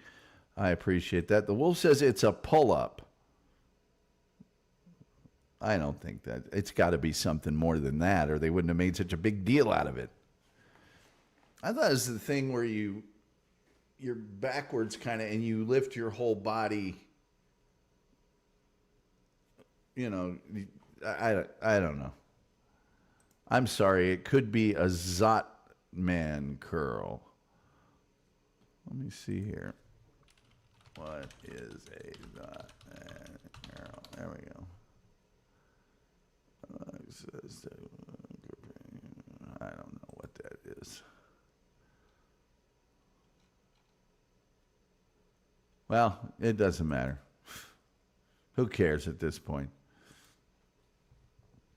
I appreciate that. The wolf says it's a pull-up. I don't think that. It's got to be something more than that, or they wouldn't have made such a big deal out of it. I thought it was the thing where you're backwards kind of, and you lift your whole body. You know, I don't know. I'm sorry. It could be a Zotman curl. Let me see here. What is a Zotman curl? There we go. I don't know what that is. Well, it doesn't matter. Who cares at this point?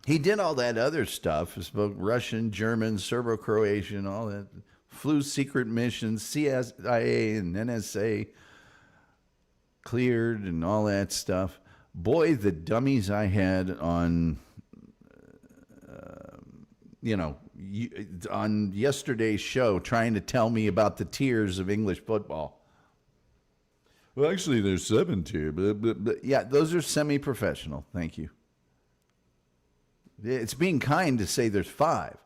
He did all that other stuff. He spoke Russian, German, Serbo-Croatian, all that. Flew secret missions, CIA and NSA cleared and all that stuff. Boy, the dummies I had on, on yesterday's show trying to tell me about the tiers of English football. Well, actually, there's 7 tiers. But yeah, those are semi-professional. Thank you. It's being kind to say there's 5.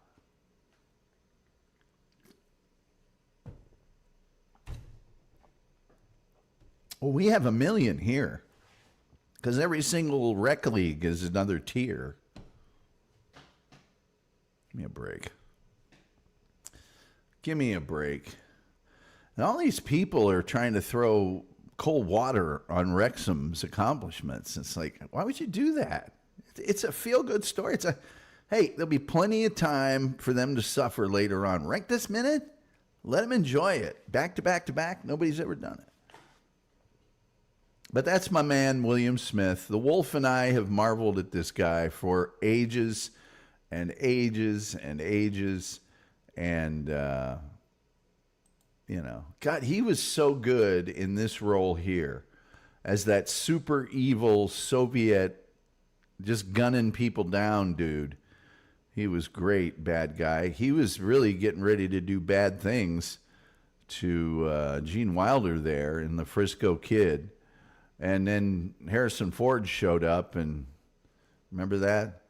Well, we have 1 million here because every single rec league is another tier. Give me a break. Give me a break. And all these people are trying to throw cold water on Wrexham's accomplishments. It's like, why would you do that? It's a feel-good story. Hey, there'll be plenty of time for them to suffer later on. Right this minute, let them enjoy it. Back to back to back, nobody's ever done it. But that's my man, William Smith. The Wolf and I have marveled at this guy for ages and ages and ages. And, God, he was so good in this role here as that super evil Soviet just gunning people down dude. He was great, bad guy. He was really getting ready to do bad things to Gene Wilder there in The Frisco Kid. And then Harrison Ford showed up, and remember that?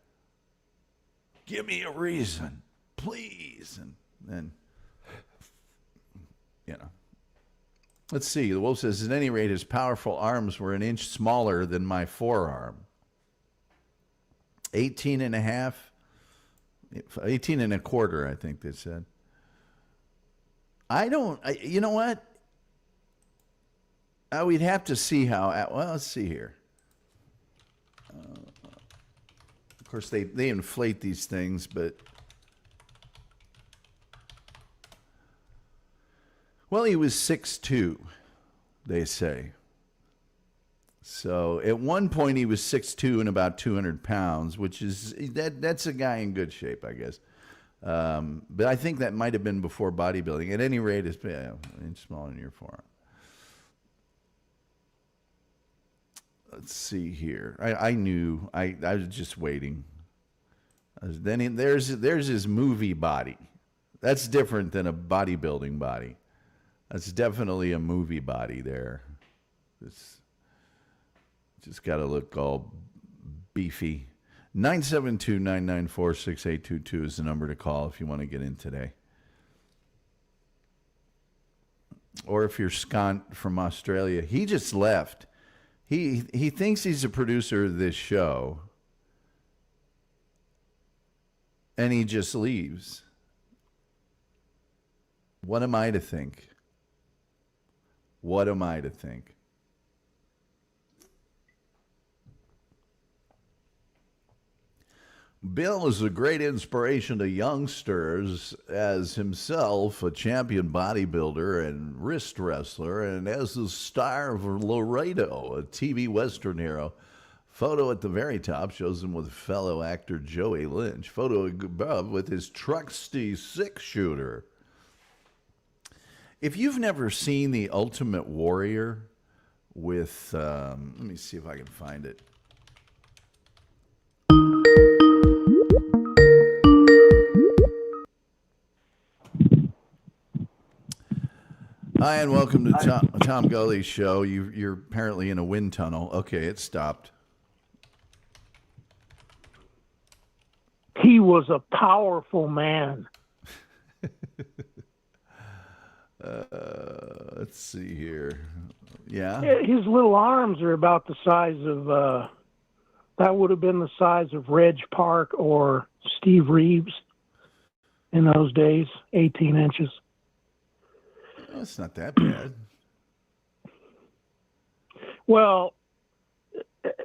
Give me a reason, please. And then, Let's see. The wolf says, at any rate, his powerful arms were an inch smaller than my forearm. 18 and a half, 18 and a quarter, I think they said. You know what? We'd have to see how, well, let's see here. Of course, they inflate these things, but. Well, he was 6'2", they say. So at one point he was 6'2" and about 200 pounds, which is, that's a guy in good shape, I guess. But I think that might have been before bodybuilding. At any rate, it's an inch smaller than your forearm. Let's see here. I knew. I was just waiting. Then there's his movie body. That's different than a bodybuilding body. That's definitely a movie body there. It's just got to look all beefy. 972-994-6822 is the number to call if you want to get in today. Or if you're Scott from Australia, he just left. He thinks he's a producer of this show, and he just leaves. What am I to think? What am I to think? Bill is a great inspiration to youngsters, as himself a champion bodybuilder and wrist wrestler, and as the star of Laredo, a TV Western hero. Photo at the very top shows him with fellow actor Joey Lynch. Photo above with his trusty six-shooter. If you've never seen The Ultimate Warrior with, let me see if I can find it. Hi, and welcome to Tom Gulley Show. You're apparently in a wind tunnel. Okay, it stopped. He was a powerful man. Let's see here. Yeah. His little arms are about the size of, that would have been the size of Reg Park or Steve Reeves in those days, 18 inches. Oh, it's not that bad. Well,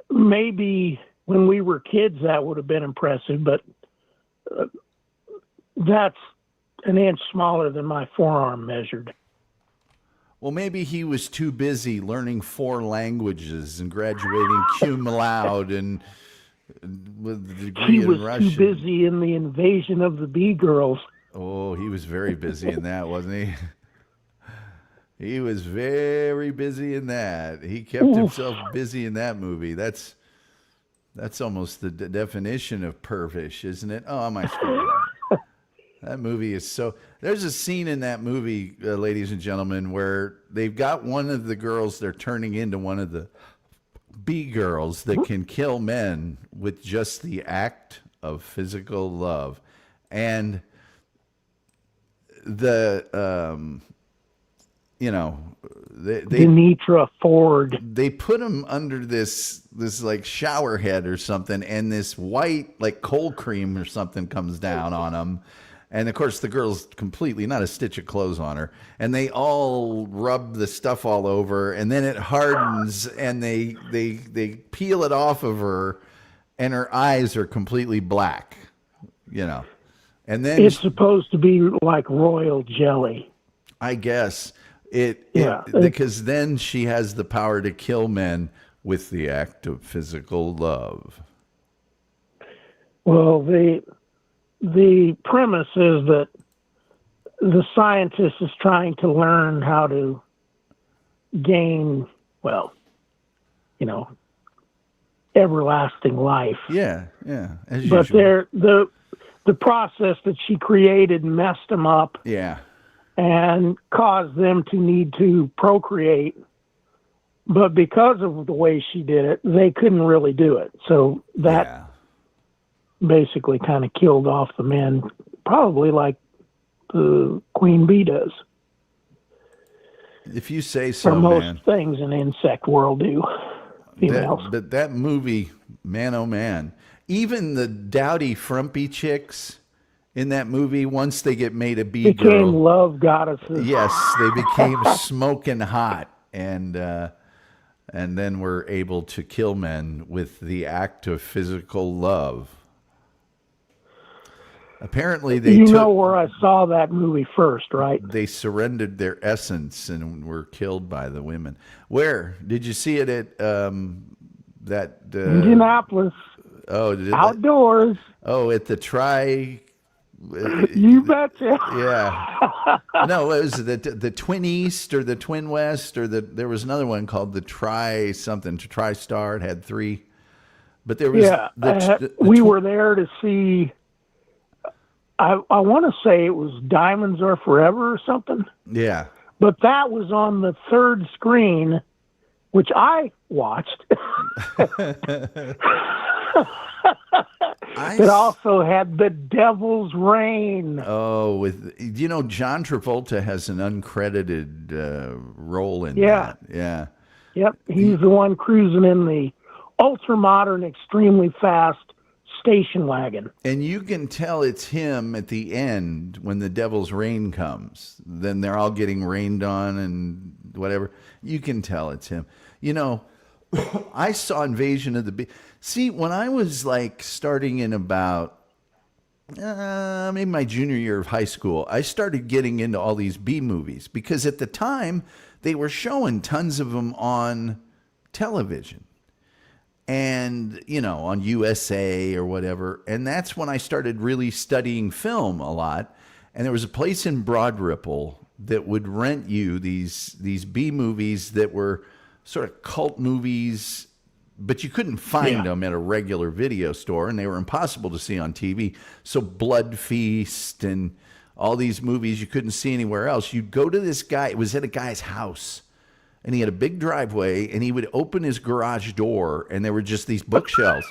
maybe when we were kids that would have been impressive, but that's an inch smaller than my forearm measured. Well, maybe he was too busy learning 4 languages and graduating cum laude and with a degree in Russian. He was too busy in the invasion of the Bee Girls. Oh, he was very busy in that, wasn't he? He was very busy in that. He kept himself busy in that movie. That's almost the definition of pervish, isn't it? Oh, my screen. That movie is so... There's a scene in that movie, ladies and gentlemen, where they've got one of the girls, they're turning into one of the bee girls that can kill men with just the act of physical love. And the... Denitra Ford. They put him under this like shower head or something, and this white like cold cream or something comes down on him. And of course the girl's completely not a stitch of clothes on her, and they all rub the stuff all over, and then it hardens, and they peel it off of her, and her eyes are completely black, and then it's supposed to be like royal jelly, I guess. Because then she has the power to kill men with the act of physical love. Well, the premise is that the scientist is trying to learn how to gain, everlasting life. Yeah. As but usual. the process that she created messed him up. Yeah. and caused them to need to procreate. But because of the way she did it, they couldn't really do it. So that basically kind of killed off the men, probably like the queen bee does. If you say so, or most man. things in the insect world do. Females. But that movie, man, oh man. Even the dowdy, frumpy chicks in that movie, once they get made a bee became girl, love goddesses. yes, they became smoking hot, and then were able to kill men with the act of physical love. Apparently, they know where I saw that movie first, right? They surrendered their essence and were killed by the women. Where did you see it at? That Indianapolis. Oh, outdoors. At the Tri. You betcha. Yeah. No, it was the Twin East or the Twin West or there was another one called the Tri something, Tri-Star. It had 3. But there was we were there to see. I want to say it was Diamonds Are Forever or something. Yeah. But that was on the 3rd screen, which I watched. It also had The Devil's Rain. Oh, John Travolta has an uncredited role in that. Yeah. Yep. He's the one cruising in the ultra-modern, extremely fast station wagon. And you can tell it's him at the end when the Devil's Rain comes. Then they're all getting rained on and whatever. You can tell it's him. I saw Invasion of the Bee. See, when I was like starting in about maybe my junior year of high school, I started getting into all these bee movies because at the time they were showing tons of them on television. And, on USA or whatever. And that's when I started really studying film a lot. And there was a place in Broad Ripple that would rent you these B movies that were sort of cult movies, but you couldn't find them at a regular video store, and they were impossible to see on TV. So Blood Feast and all these movies you couldn't see anywhere else. You'd go to this guy. It was at a guy's house. And he had a big driveway, and he would open his garage door, and there were just these bookshelves.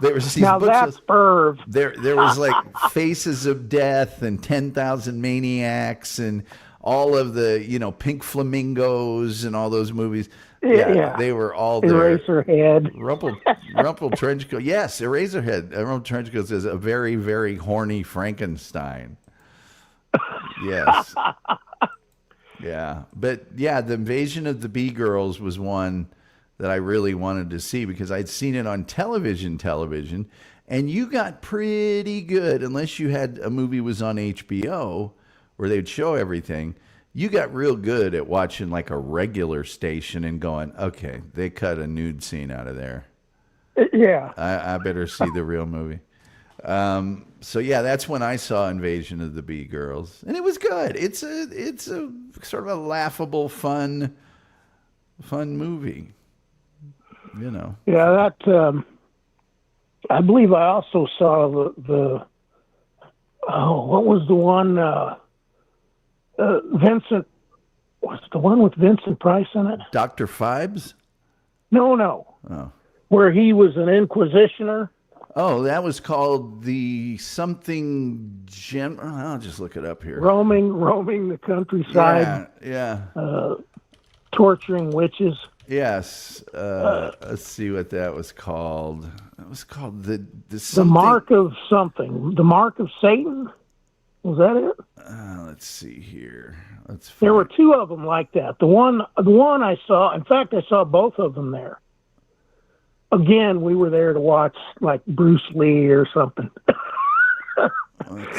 There was these now bookshelves. That's perv. There was like Faces of Death and 10,000 Maniacs and all of the, Pink Flamingos and all those movies. Yeah. They were all there. Eraserhead. Rumple Trenchcoat. Yes, Eraserhead. Rumple Trenchcoat says a very, very horny Frankenstein. Yes. Yeah, but the Invasion of the Bee Girls was one that I really wanted to see because I'd seen it on television, and you got pretty good unless you had a movie was on HBO where they'd show everything. You got real good at watching like a regular station and going, okay, they cut a nude scene out of there. Yeah, I better see the real movie. So that's when I saw Invasion of the Bee Girls, and it was good. It's a sort of a laughable, fun movie. Yeah, that. I believe I also saw the what was the one? Vincent. What's the one with Vincent Price in it? Dr. Phibes? No. Oh. Where he was an inquisitioner. Oh, that was called the something I'll just look it up here. Roaming the countryside. Yeah. Torturing witches. Yes. Let's see what that was called. It was called the Mark of something. The Mark of Satan? Was that it? Let's see here. There were 2 of them like that. The one I saw, in fact, I saw both of them there. Again, we were there to watch like Bruce Lee or something.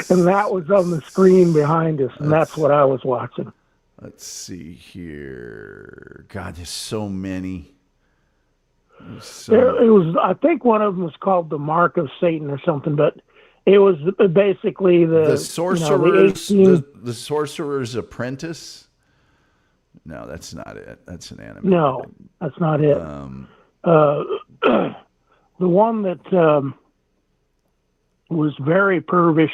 And that was on the screen behind us, and that's what I was watching. Let's see here. God, there's so many. It was. I think one of them was called the Mark of Satan or something, but it was basically the sorcerer's the Sorcerer's Apprentice. No, that's not it. That's an anime. No, that's not it. The one that was very pervish,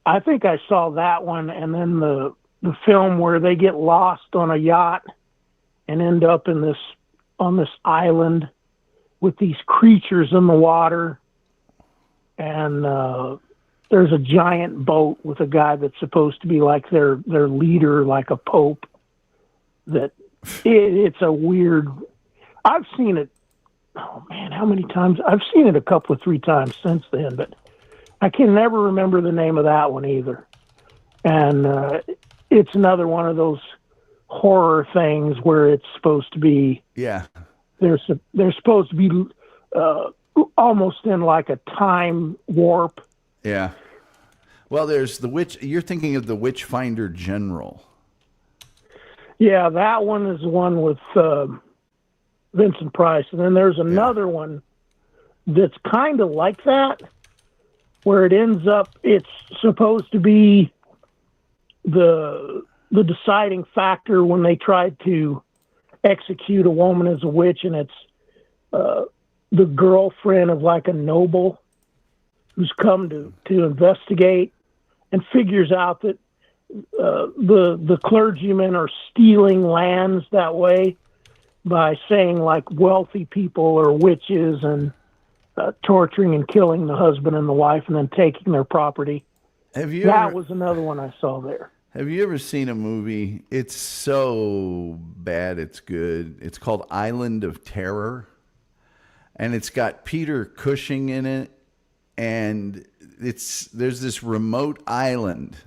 I think I saw that one, and then the film where they get lost on a yacht and end up on this island with these creatures in the water, and there's a giant boat with a guy that's supposed to be like their leader, like a pope. It's a weird. I've seen it. Oh man, how many times? I've seen it a couple of 3 times since then, but I can never remember the name of that one either. And it's another one of those horror things where it's supposed to be. Yeah. They're supposed to be almost in like a time warp. Yeah. Well, there's the witch. You're thinking of the Witchfinder General. Yeah, that one is the one with Vincent Price. And then there's another one that's kind of like that, where it ends up, it's supposed to be the deciding factor when they tried to execute a woman as a witch, and it's the girlfriend of like a noble who's come to investigate and figures out that the clergymen are stealing lands that way by saying like wealthy people are witches and torturing and killing the husband and the wife and then taking their property. That was another one I saw there. Have you ever seen a movie? It's so bad it's good. It's called Island of Terror. And it's got Peter Cushing in it. And there's this remote island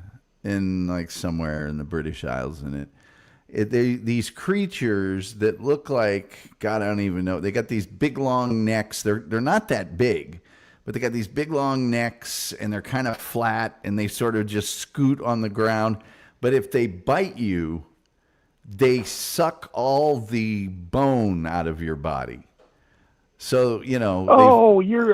in like somewhere in the British Isles in it. These creatures that look like, God, I don't even know. They got these big long necks. They're not that big, but they got these big long necks and they're kind of flat and they sort of just scoot on the ground. But if they bite you, they suck all the bone out of your body. So, you know.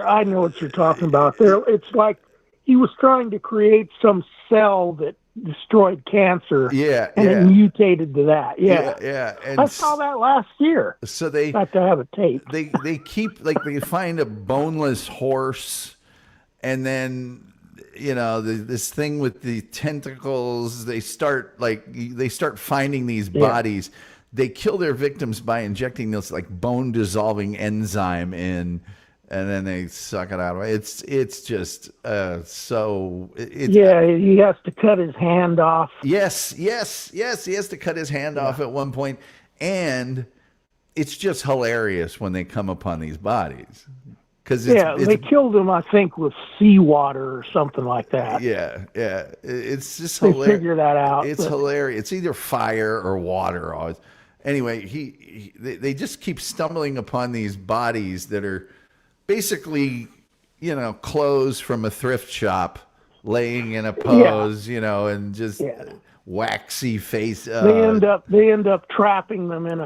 I know what you're talking about. It's like he was trying to create some cell that destroyed cancer. Yeah, and it mutated to that. Yeah. And I saw that last year. So they have to have a tape. They keep, like, they find a boneless horse, and then, you know, this thing with the tentacles. They start finding these bodies. They kill their victims by injecting this like bone dissolving enzyme in, and then they suck it out. It's just he has to cut his hand off. Yes. He has to cut his hand off at one point, and it's just hilarious when they come upon these bodies. They killed him, I think, with seawater or something like that. Yeah. It's just hilarious. They figure that out. It's hilarious. It's either fire or water. Always. Anyway, they just keep stumbling upon these bodies that are basically, you know, clothes from a thrift shop, laying in a pose, you know, and just waxy face. They end up trapping them in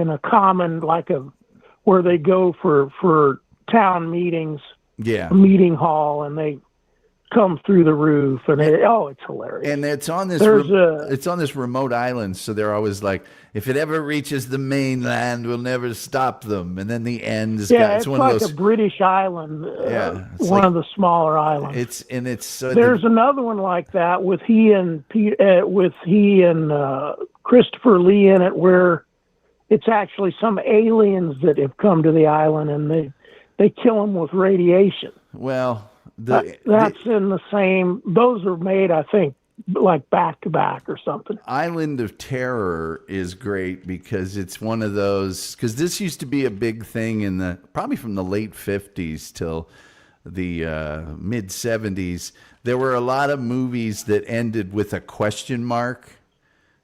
a common, like where they go for town meetings, a meeting hall, and they come through the roof, and it's hilarious. And it's on this it's on this remote island, so they're always like, if it ever reaches the mainland, we'll never stop them. And then the end is it's one like of those, a British island, one of the smaller islands. There's another one like that with he and Christopher Lee in it, where it's actually some aliens that have come to the island, and they kill them with radiation. Well, that's in the same. Those are made, I think, like back to back or something. Island of Terror is great because it's one of those. Because this used to be a big thing in probably from the late 50s till the mid 70s. There were a lot of movies that ended with a question mark.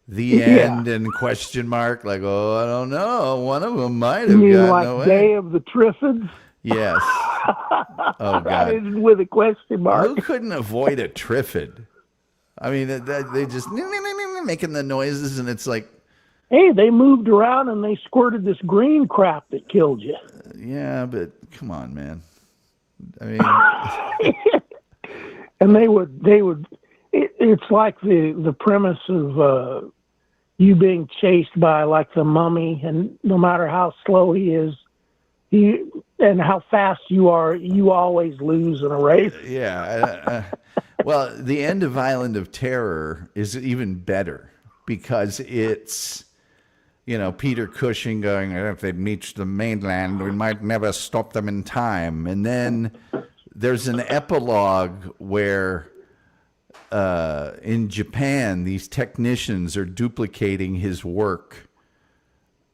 The end and question mark. Like, I don't know. One of them might have gotten like away. Day of the Triffids. Yes. Oh, God. That is with a question mark. Who couldn't avoid a Triffid? I mean, they just making the noises, and it's like... Hey, they moved around, and they squirted this green crap that killed you. Yeah, but come on, man. I mean... And they would... It's like the premise of you being chased by, like, the mummy, and no matter how slow he is, and how fast you are, you always lose in a race. Yeah. Well, the end of Island of Terror is even better because it's, Peter Cushing going, if they'd reached the mainland, we might never stop them in time. And then there's an epilogue where in Japan, these technicians are duplicating his work.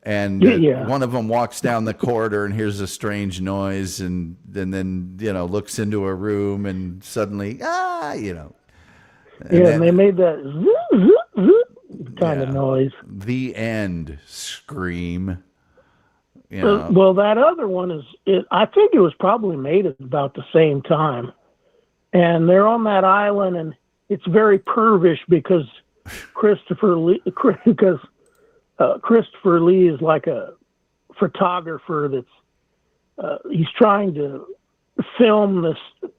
And one of them walks down the corridor and hears a strange noise and then looks into a room and suddenly, And they made that zoop, zoop, zoop kind of noise. The end scream. Well, that other one I think it was probably made at about the same time. And they're on that island and it's very pervish because Christopher Lee is like a photographer that's he's trying to film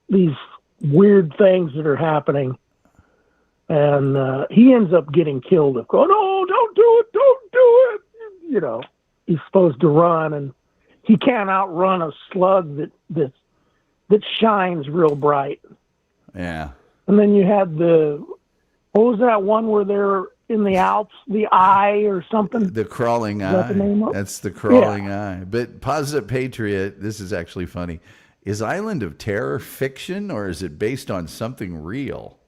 these weird things that are happening, and he ends up getting killed. Of course, no, don't do it. He's supposed to run, and he can't outrun a slug that shines real bright. Yeah. And then you had what was that one where they're in the Alps, the Eye or something? The Crawling Eye. That's the Crawling Eye. But Positive Patriot, this is actually funny. Is Island of Terror fiction or is it based on something real?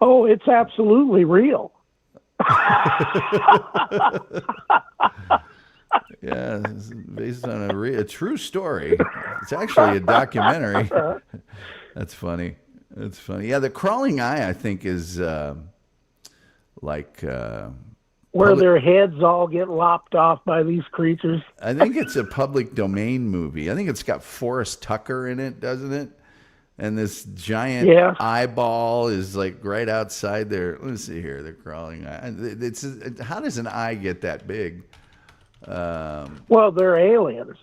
Oh, it's absolutely real. Yeah, it's based on a true story. It's actually a documentary. That's funny. That's funny. Yeah, the Crawling Eye, I think, is where their heads all get lopped off by these creatures. I think it's a public domain movie. I think it's got Forrest Tucker in it, doesn't it? And this giant eyeball is like right outside there. Let's see here, the Crawling Eye. How does an eye get that big? Well, they're aliens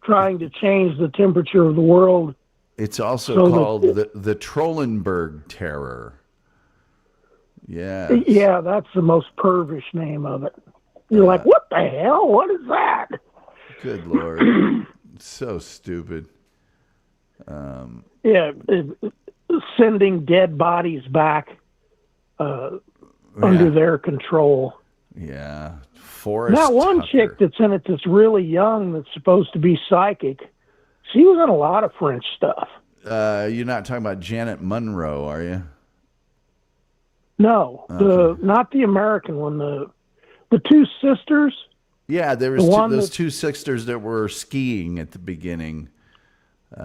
trying to change the temperature of the world. It's also called the Trollenberg Terror. Yeah. Yeah, that's the most pervish name of it. You're like, what the hell? What is that? Good Lord. So stupid. Sending dead bodies back under their control. Yeah. Forrest That one Tucker. chick that's in it that's really young that's supposed to be psychic, she was in a lot of French stuff. You're not talking about Janet Monroe, are you? No, not the American one. The two sisters. Yeah, there was those two sisters that were skiing at the beginning.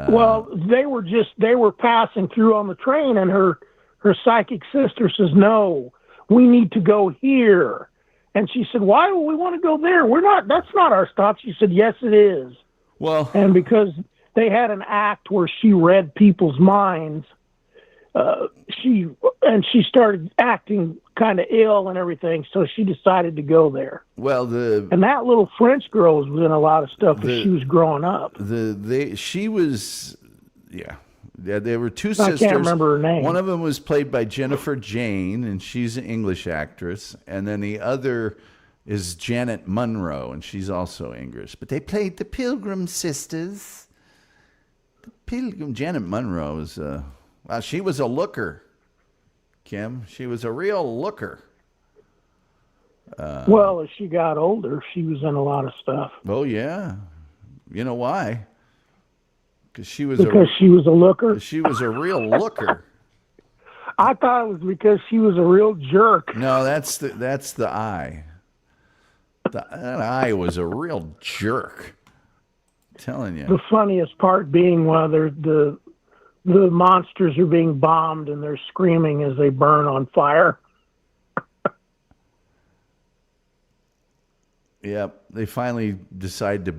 Well, they were passing through on the train, and her psychic sister says, "No, we need to go here." And she said, "Why do we want to go there? That's not our stop." She said, "Yes, it is." Well, and because they had an act where she read people's minds, she started acting kind of ill and everything, so she decided to go there. Well, and that little French girl was in a lot of stuff as she was growing up. There were two sisters. I can't remember her name. One of them was played by Jennifer Jane, and she's an English actress. And then the other is Janet Monroe, and she's also English. But they played the Pilgrim Sisters. Janet Monroe is, she was a looker, Kim. She was a real looker. Well, as she got older, she was in a lot of stuff. Oh, yeah. You know why? Because she was a looker? She was a real looker. I thought it was because she was a real jerk. No, that's the eye. That eye was a real jerk. I'm telling you. The funniest part being while the monsters are being bombed and they're screaming as they burn on fire. Yep, they finally decide to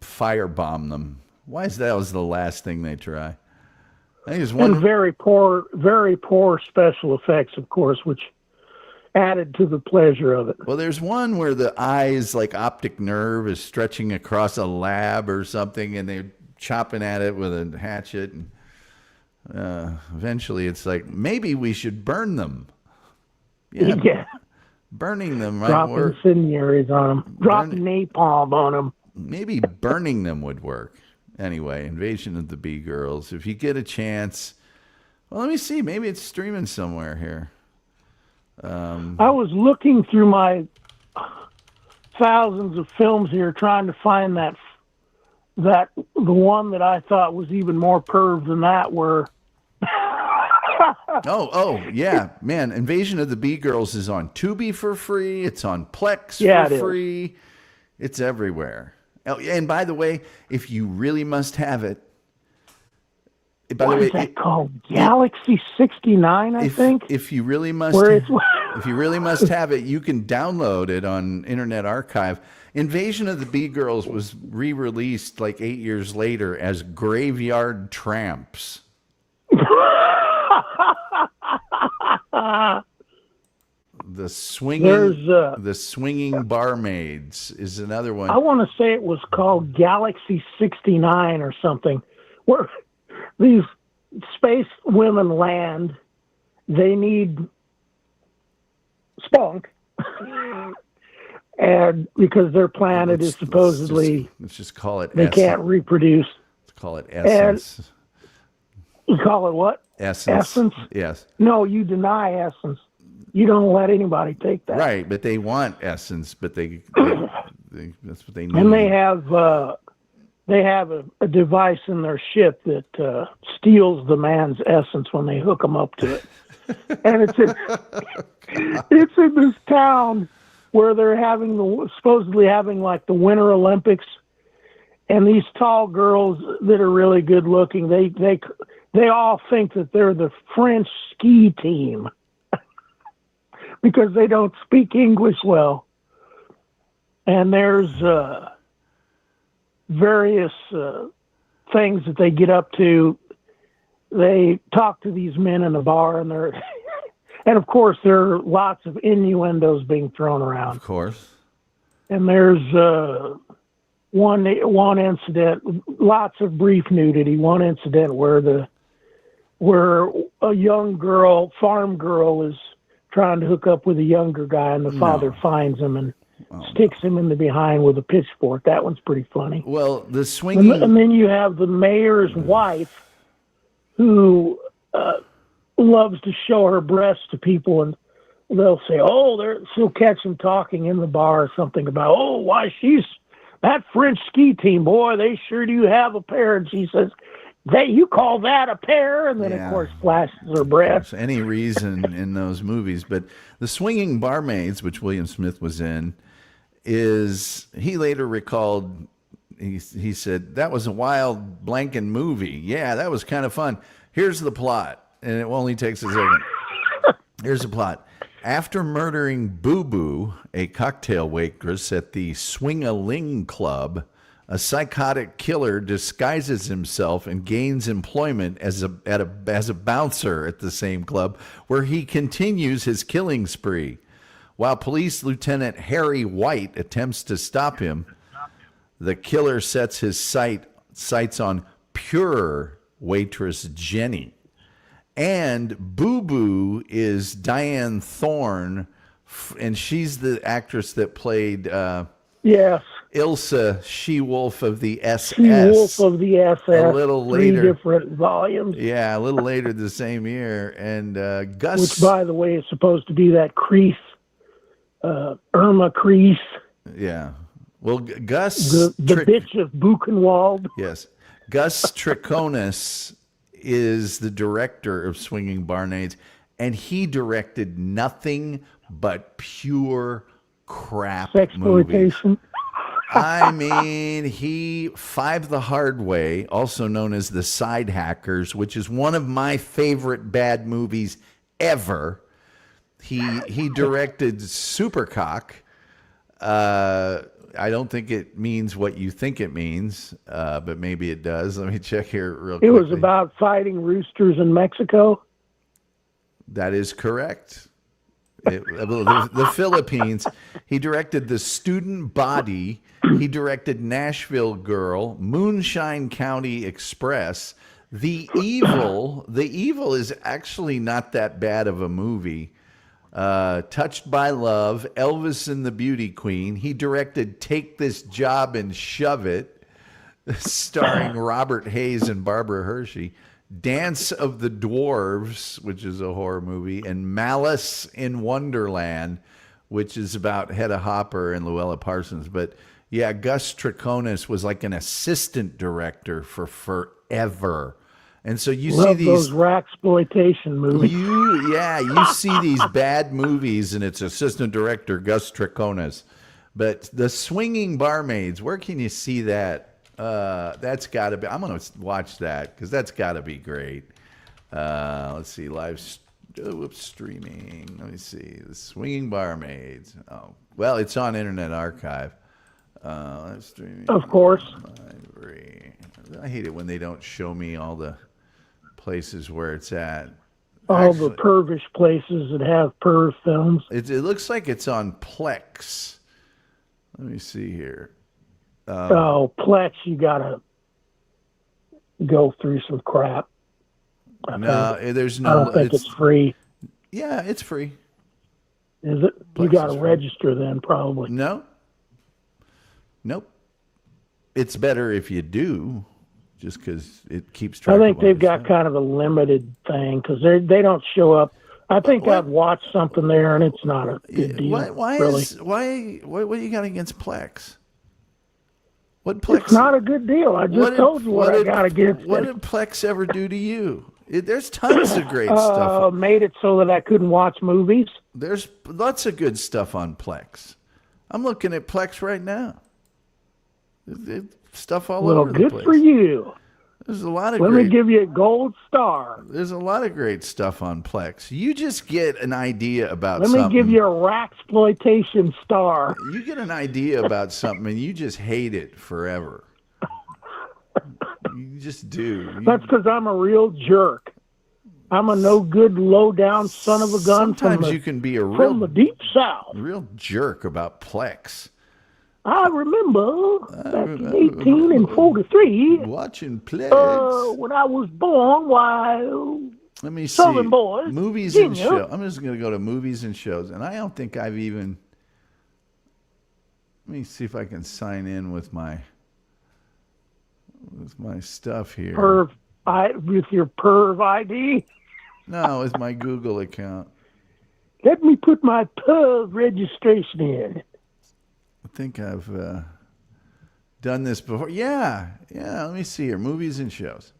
firebomb them. Why is that was the last thing they try? I think it's one. And very poor special effects, of course, which added to the pleasure of it. Well, there's one where the eye's like optic nerve is stretching across a lab or something, and they're chopping at it with a hatchet. And eventually, it's like maybe we should burn them. Yeah. Burning them, right? Dropping incendiaries on them. Dropping napalm on them. Maybe burning them would work. Anyway, Invasion of the Bee Girls. If you get a chance, Well, let me see. Maybe it's streaming somewhere here. I was looking through my thousands of films here trying to find that the one that I thought was even more perv than that were. Oh, yeah, man! Invasion of the Bee Girls is on Tubi for free. It's on Plex for free. It's everywhere. Oh, and by the way, if you really must have it, what is that called? Galaxy 69, I think. If you really must, if you really must have it, you can download it on Internet Archive. Invasion of the Bee Girls was re-released like 8 years later as Graveyard Tramps. The swinging barmaids is another one. I want to say it was called Galaxy 69 or something, where these space women land. They need spunk, and because their planet is supposedly let's just call it. They can't reproduce. Let's call it essence. You call it what? Essence. Yes. No, you deny essence. You don't let anybody take that. Right, but they want essence, but they that's what they need. And they have a device in their ship that steals the man's essence when they hook him up to it. And it's in this town where they're supposedly having like the Winter Olympics, and these tall girls that are really good looking, they all think that they're the French ski team because they don't speak English well. And there's various things that they get up to. They talk to these men in a bar, and and of course there are lots of innuendos being thrown around. Of course. And there's one incident, lots of brief nudity. One incident where a young farm girl is trying to hook up with a younger guy, and the father finds him and sticks him in the behind with a pitchfork. That one's pretty funny. Well, the swinging... And then you have the mayor's wife who loves to show her breasts to people, and they'll say, she'll catch them talking in the bar or something about, that French ski team, boy, they sure do have a pair. And she says, you call that a pair? And then, of course, flashes her breasts. Any reason in those movies. But the Swinging Barmaids, which William Smith was in, he later recalled, he said, that was a wild blanking movie. Yeah, that was kind of fun. Here's the plot. And it only takes a second. Here's the plot. After murdering Boo Boo, a cocktail waitress at the Swing-a-Ling Club, a psychotic killer disguises himself and gains employment as a bouncer at the same club, where he continues his killing spree. While Police Lieutenant Harry White attempts to stop him, the killer sets his sights on pure waitress Jenny. And Boo Boo is Diane Thorne, and she's the actress that played Ilsa, She-Wolf of the SS. She-Wolf of the SS. A little later. 3 different volumes. Yeah, a little later the same year. And Gus... Which, by the way, is supposed to be that Crease, Irma Crease. Yeah. Well, Gus... The bitch of Buchenwald. Yes. Gus Triconis is the director of Swinging Barmaids, and he directed nothing but pure crap sexploitation movies. I mean, Five the Hard Way, also known as The Side Hackers, which is one of my favorite bad movies ever. He directed Supercock. I don't think it means what you think it means, but maybe it does. Let me check here real quickly. It was about fighting roosters in Mexico. That is correct. The Philippines. He directed The Student Body. He directed Nashville Girl, Moonshine County Express. The Evil is actually not that bad of a movie. Touched by Love, Elvis and the Beauty Queen. He directed Take This Job and Shove It, starring Robert Hayes and Barbara Hershey. Dance of the Dwarves, which is a horror movie, and Malice in Wonderland, which is about Hedda Hopper and Luella Parsons. But yeah, Gus Triconis was like an assistant director for forever. And so you see these those racksploitation movies. you see these bad movies, and it's assistant director Gus Triconis. But the Swinging Barmaids, where can you see that? That's got to be. I'm going to watch that because that's got to be great. Let's see, streaming. Let me see, the Swinging Barmaids. Oh, well, it's on Internet Archive. Live streaming. Of course. Library. I hate it when they don't show me all the places where it's at. All the pervish places that have perv films. It looks like it's on Plex. Let me see here. Plex, you gotta go through some crap. There's no. I don't think it's free. Yeah, it's free. Is it? Plex You gotta is free. register then, probably. No. Nope. It's better if you do, just because it keeps track. I think of they've got kind of a limited thing because they don't show up. I think I've watched something there, and it's not a good deal. Why really. What do you got against Plex? What Plex? It's not a good deal. I just told you what I got against it. What did Plex ever do to you? There's tons of great stuff. Made it so that I couldn't watch movies. There's lots of good stuff on Plex. I'm looking at Plex right now. Stuff all over the place. Well, good for you. There's a lot of Let me give you a gold star. There's a lot of great stuff on Plex. You just get an idea about Let something. me give you a racksploitation star. You get an idea about something and you just hate it forever. You just do. That's because I'm a real jerk. I'm a no good, low down son of a gun. Sometimes you can be a from the deep south. Real jerk about Plex. I remember back in 1843, watching Plex. When I was born, why? Let me see. Southern boys. Movies and shows. I'm just going to go to movies and shows, and I don't think I've even. Let me see if I can sign in with my stuff here. With your perv ID. No, with my Google account. Let me put my perv registration in. I think I've done this before. Yeah. Let me see here. Movies and shows.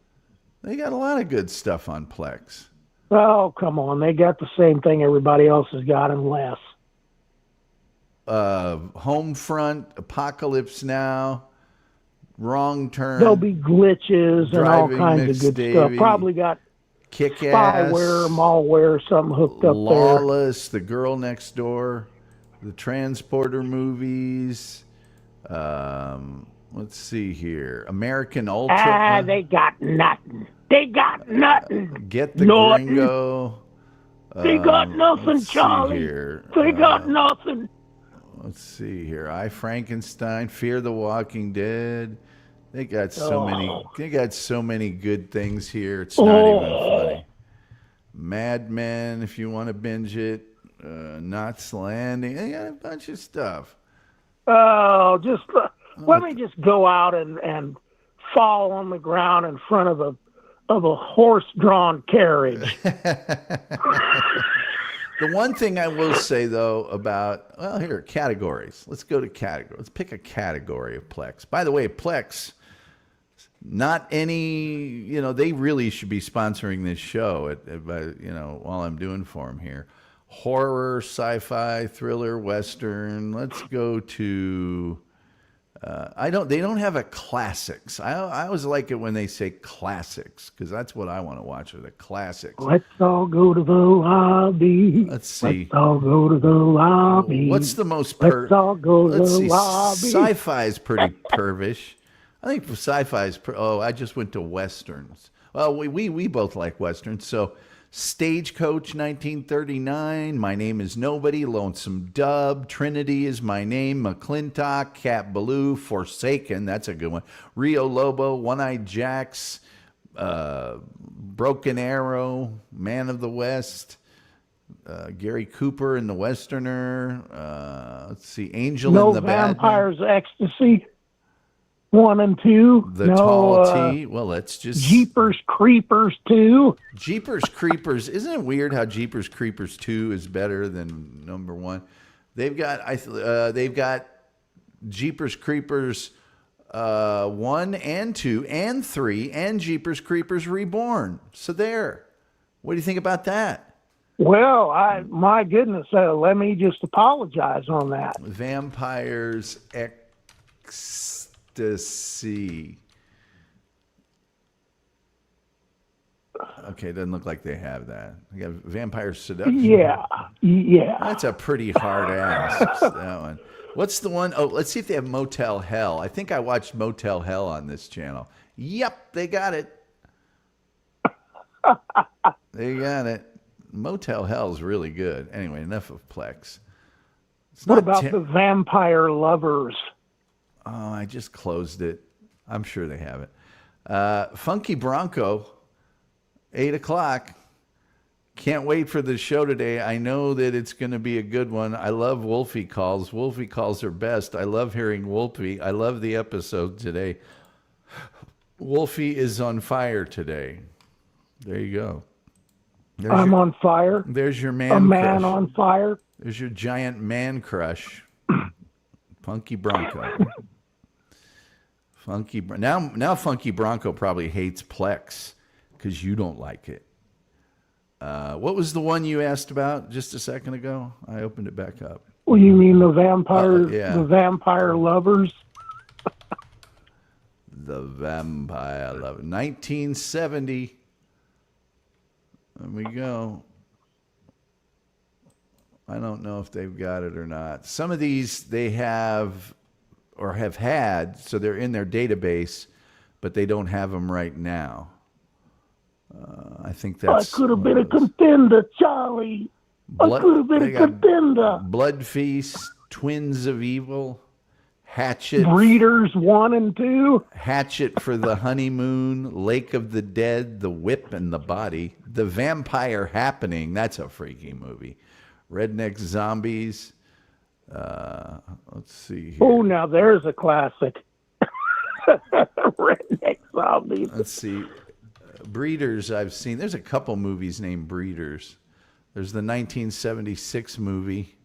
They got a lot of good stuff on Plex. Oh, come on. They got the same thing everybody else has got and less. Homefront, Apocalypse Now, Wrong Turn. There'll be glitches and all kinds of good stuff. Probably got Kick-Ass, spyware, malware, something hooked up Lawless, The Girl Next Door, the Transporter movies. Let's see here. American Ultra. They got nothing. They got nothing. Get the Gringo. They got nothing, Charlie. They got nothing. Let's see here. I, Frankenstein, Fear the Walking Dead. They got so many. They got so many good things here. It's not even funny. Mad Men, if you want to binge it. Knots Landing. They got a bunch of stuff. Oh, just let me just go out and fall on the ground in front of a horse-drawn carriage. The one thing I will say, though, about, categories. Let's go to categories. Let's pick a category of Plex. By the way, Plex, not any, they really should be sponsoring this show, while I'm doing for them here. Horror, sci-fi, thriller, Western. Let's go to... they don't have a classics. I always like it when they say classics because that's what I want to watch are the classics. Let's all go to the lobby. Let's see. Let's all go to the lobby. What's the most Let's all go to the lobby. Sci-fi is pretty pervish. I think sci-fi is. I just went to westerns. Well, we both like westerns. So, Stagecoach, 1939. My Name is Nobody. Lonesome Dove. Trinity is My Name. McClintock. Cat Ballou. Forsaken. That's a good one. Rio Lobo. One-Eyed Jacks. Broken Arrow. Man of the West. Gary Cooper in The Westerner. Let's see. Angel in the Bad. No Vampire's Ecstasy. 1 and 2. The Tall T. Well, let's just Jeepers Creepers 2. Jeepers Creepers. Isn't it weird how Jeepers Creepers 2 is better than number 1? They've got Jeepers Creepers 1 and 2 and 3 and Jeepers Creepers Reborn. So there. What do you think about that? Well, my goodness, let me just apologize on that. Vampires Ecstasy. Okay, doesn't look like they have that. They got Vampire Seduction. Yeah. That's a pretty hard ass, that one. What's the one? Oh, let's see if they have Motel Hell. I think I watched Motel Hell on this channel. Yep, they got it. They got it. Motel Hell is really good. Anyway, enough of Plex. What about the Vampire Lovers? Oh, I just closed it. I'm sure they have it. Funky Bronco, 8 o'clock. Can't wait for the show today. I know that it's going to be a good one. I love Wolfie calls. Wolfie calls are best. I love hearing Wolfie. I love the episode today. Wolfie is on fire today. There you go. I'm on fire. There's your man. A man crush. on fire. There's your giant man crush. Funky Bronco. Now Funky Bronco probably hates Plex because you don't like it. What was the one you asked about just a second ago? I opened it back up. Well, you mean the vampire, yeah. the Vampire Lovers? The Vampire Lover. 1970. There we go. I don't know if they've got it or not. Some of these they have or have had, so they're in their database, but they don't have them right now. I think that's... I could have been a contender, Charlie. I could have been a contender. Blood Feast, Twins of Evil, Hatchet. Breeders 1 and 2. Hatchet for the Honeymoon, Lake of the Dead, The Whip and the Body, The Vampire Happening. That's a freaky movie. Redneck Zombies. Let's see here. Oh, now there's a classic. Redneck Zombies. Let's see. Breeders I've seen. There's a couple movies named Breeders. There's the 1976 movie.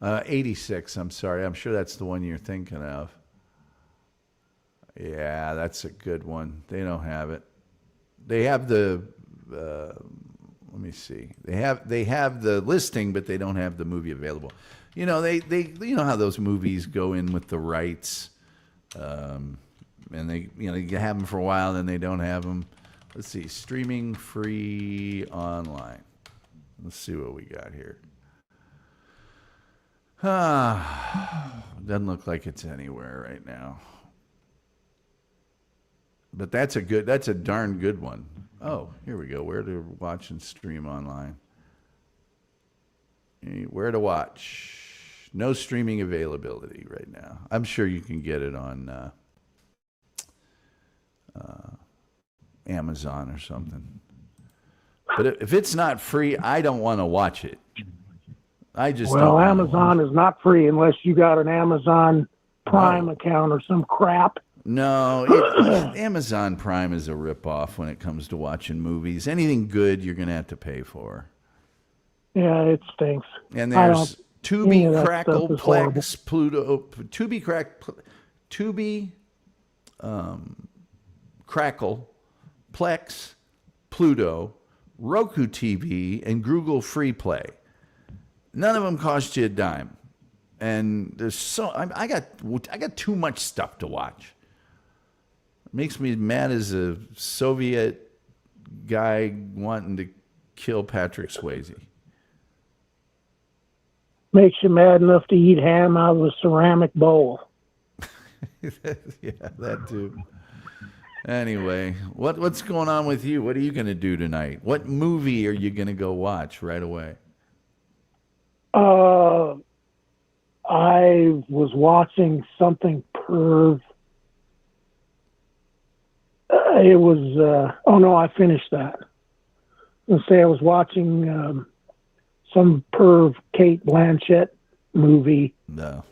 86, I'm sorry. I'm sure that's the one you're thinking of. Yeah, that's a good one. They don't have it. They have the... let me see. They have the listing, but they don't have the movie available. You know, they you know how those movies go in with the rights, and they have them for a while, then they don't have them. Let's see, streaming free online. Let's see what we got here. Doesn't look like it's anywhere right now. But that's a darn good one. Oh, here we go. Where to watch and stream online. Where to watch. No streaming availability right now. I'm sure you can get it on Amazon or something. But if it's not free, I don't want to watch it. I just Well, Amazon is not free unless you got an Amazon Prime account or some crap. No, Amazon Prime is a ripoff when it comes to watching movies. Anything good, you're going to have to pay for. Yeah, it stinks. And there's Tubi, Crackle, Plex, Pluto, Tubi, Crackle, Plex, Pluto, Roku TV, and Google Free Play. None of them cost you a dime, and there's I got too much stuff to watch. It makes me mad as a Soviet guy wanting to kill Patrick Swayze. Makes you mad enough to eat ham out of a ceramic bowl. Yeah, that too. Anyway, what's going on with you? What are you going to do tonight? What movie are you going to go watch right away? I was watching something perv. It was, I finished that. I was watching some perv Kate Blanchett movie. No.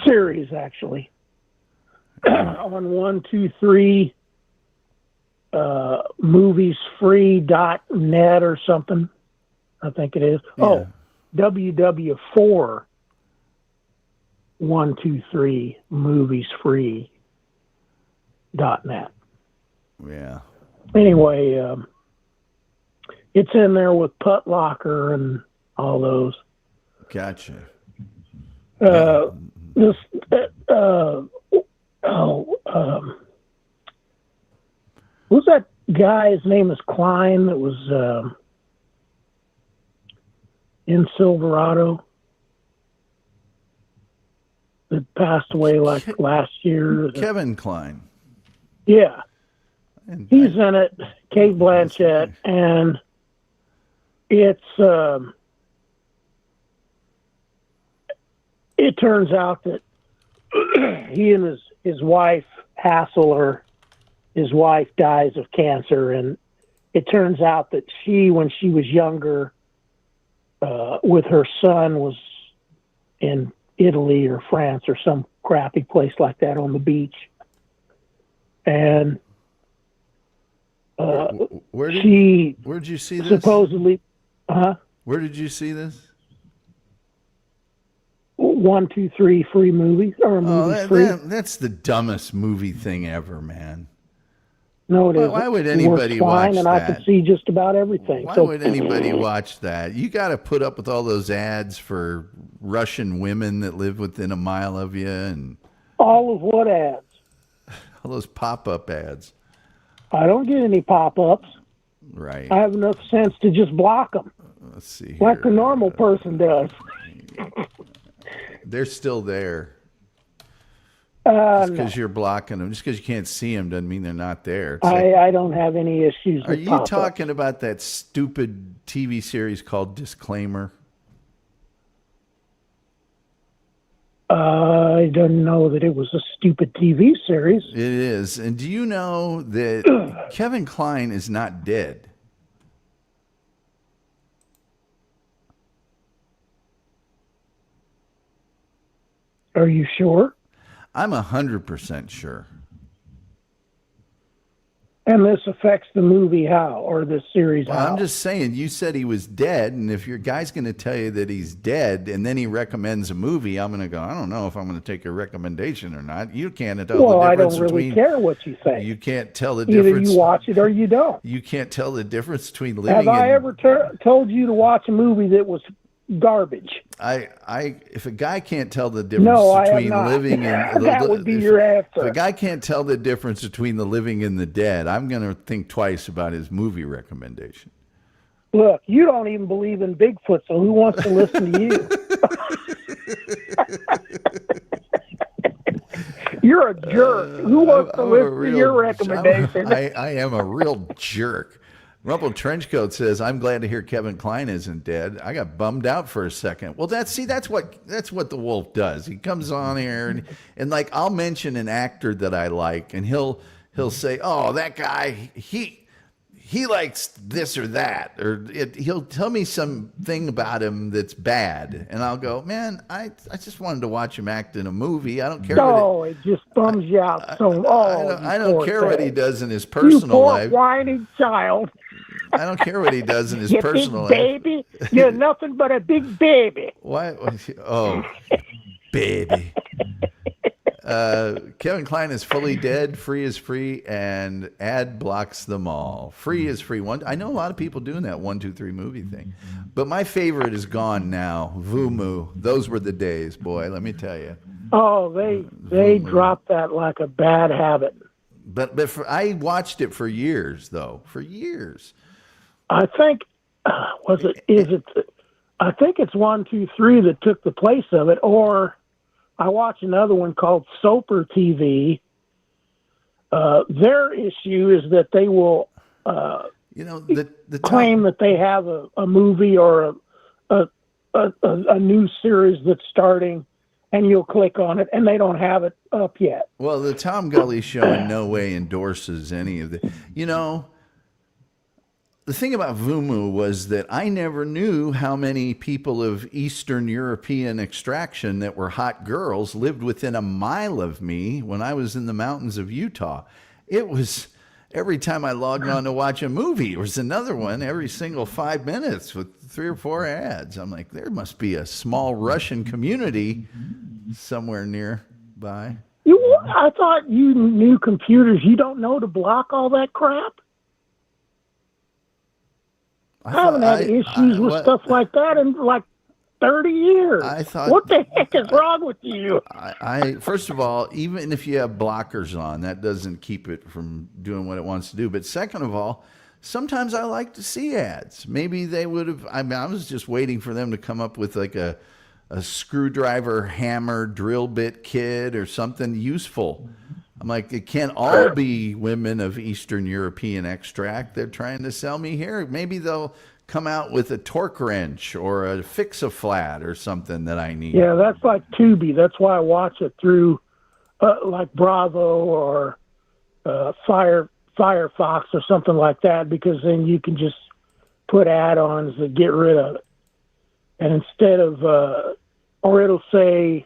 Series, actually. on 123 moviesfree.net or something. I think it is. Yeah. Oh, WW4 123 moviesfree.net. Yeah. Anyway, it's in there with Putt Locker and all those. Gotcha. This who's that guy? His name is Klein. That was in Silverado. That passed away like last year. Kevin Kline. Yeah, And he's in it. Kate Blanchett, and it's. It turns out that he and his wife hassle her. His wife dies of cancer, and it turns out that she, when she was younger, with her son, was in Italy or France or some crappy place like that on the beach, and where'd you see this? Supposedly, Where did you see this? 123 free movies or movies free. That's the dumbest movie thing ever, man. No, it isn't. Why would It anybody works fine, watch and that? I can see just about everything. Why So would anybody watch that? You got to put up with all those ads for Russian women that live within a mile of you, and all of what ads? all those pop-up ads. I don't get any pop-ups. Right. I have enough sense to just block them, Let's see. like here. a normal person does. They're still there. No, Because you're blocking them. Just because you can't see them doesn't mean they're not there. It's like, I don't have any issues are with you pop-ups. talking about that stupid TV series called Disclaimer? I didn't know that it was a stupid TV series. It is. And do you know that Kevin Kline is not dead? Are you sure? I'm 100% sure. And this affects the movie how, or the series Well, how? I'm just saying, you said he was dead, and if your guy's going to tell you that he's dead, and then he recommends a movie, I'm going to go, I don't know if I'm going to take your recommendation or not. You can't tell Well, the I difference don't really between. care what you think. You can't tell the Either difference. you watch it or you don't. You can't tell the difference between living. Have I in, ever told you to watch a movie that was garbage? If a guy can't tell the difference No, I have between not. living and That would be your answer. If a guy can't tell the difference between the living and the dead, I'm going to think twice about his movie recommendation. Look, you don't even believe in Bigfoot, so who wants to listen to you? You're a jerk. Who wants to I'm a listen to real- your recommendation? I am a real jerk. Rumple Trenchcoat says, "I'm glad to hear Kevin Kline isn't dead. I got bummed out for a second." Well, that's what the Wolf does. He comes on here and like I'll mention an actor that I like, and he'll say, "Oh, that guy, he likes this or that," or he'll tell me something about him that's bad, and I'll go, "Man, I just wanted to watch him act in a movie. I don't care." No, it just bums you out. I don't care what he does in his You personal poor life. whining child. I don't care what he does in his You personal big life. baby. You're nothing but a big baby. Why? Oh, baby. Kevin Kline is fully dead. Free is free, and ad blocks them all. Free is free. I know a lot of people doing that 1, 2, 3 movie thing, but my favorite is gone now. Vumu. Those were the days, boy. Let me tell you. Oh, they dropped that like a bad habit. But I watched it for years, though. For years. I think I think it's 1, 2, 3 that took the place of it, or I watched another one called Soper TV. Their issue is that they will the claim that they have a movie or a new series that's starting, and you'll click on it, and they don't have it up yet. Well, the Tom Gulley Show in no way endorses any of the. the thing about Vumu was that I never knew how many people of Eastern European extraction that were hot girls lived within a mile of me when I was in the mountains of Utah. It was every time I logged on to watch a movie, there was another one every single 5 minutes with 3 or 4 ads. I'm like, there must be a small Russian community somewhere nearby. I thought you knew computers. You don't know to block all that crap? I haven't had issues with stuff like that in like 30 years. What the heck is wrong with you? First of all, even if you have blockers on, that doesn't keep it from doing what it wants to do. But second of all, sometimes I like to see ads. Maybe they would have. I was just waiting for them to come up with like a screwdriver, hammer, drill bit kit or something useful. I'm like, it can't all be women of Eastern European extract. They're trying to sell me here. Maybe they'll come out with a torque wrench or a fix-a-flat or something that I need. Yeah, that's like Tubi. That's why I watch it through like Bravo or Firefox or something like that, because then you can just put add-ons that get rid of it. And instead of, or it'll say,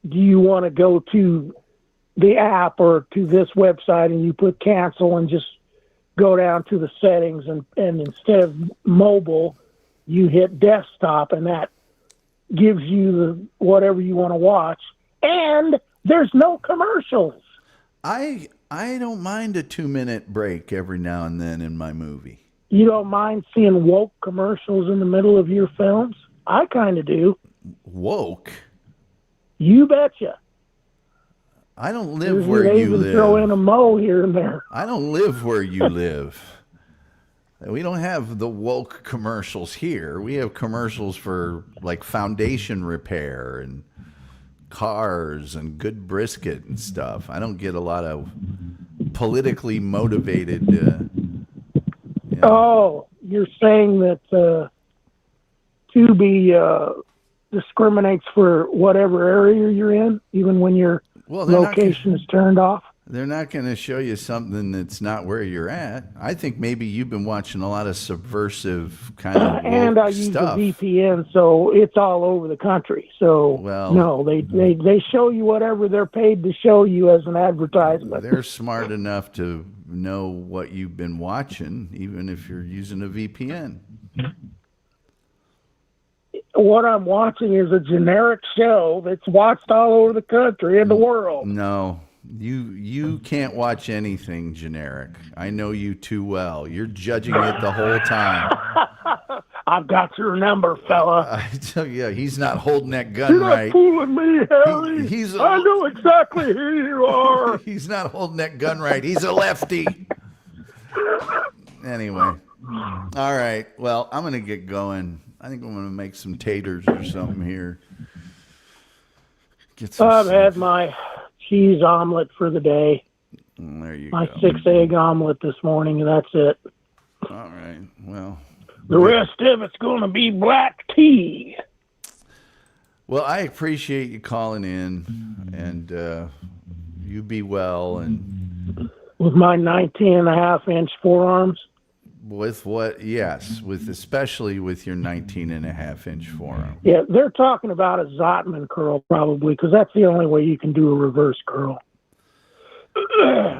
do you want to go to the app or to this website, and you put cancel and just go down to the settings, and instead of mobile, you hit desktop, and that gives you whatever you want to watch. And there's no commercials. I don't mind a 2-minute break every now and then in my movie. You don't mind seeing woke commercials in the middle of your films? I kind of do. Woke? You betcha. I don't live where you live. Throw in a mo here and there. I don't live where you live. We don't have the woke commercials here. We have commercials for like foundation repair and cars and good brisket and stuff. I don't get a lot of politically motivated. Oh, you're saying that Tubi discriminates for whatever area you're in, even when your location is turned off? They're not going to show you something that's not where you're at. I think maybe you've been watching a lot of subversive kind of and I use stuff. a VPN, so it's all over the country. So no, they show you whatever they're paid to show you as an advertisement. They're smart enough to know what you've been watching, even if you're using a VPN. What I'm watching is a generic show that's watched all over the country and the world. No, you can't watch anything generic. I know you too well. You're judging it the whole time. I've got your number, fella. I tell you, he's not holding that gun You're right. Not fooling me, Harry. I know exactly who you are. He's not holding that gun right. He's a lefty. Anyway. All right. Well, I'm going to get going. I think I'm going to make some taters or something here. I've had my cheese omelet for the day. There you go. My 6-egg omelet this morning, and that's it. All right. Well, the rest of it's going to be black tea. Well, I appreciate you calling in, and you be well. And with my 19.5-inch forearms. With what? Yes, especially with your 19.5-inch forearm. Yeah, they're talking about a Zotman curl probably, because that's the only way you can do a reverse curl.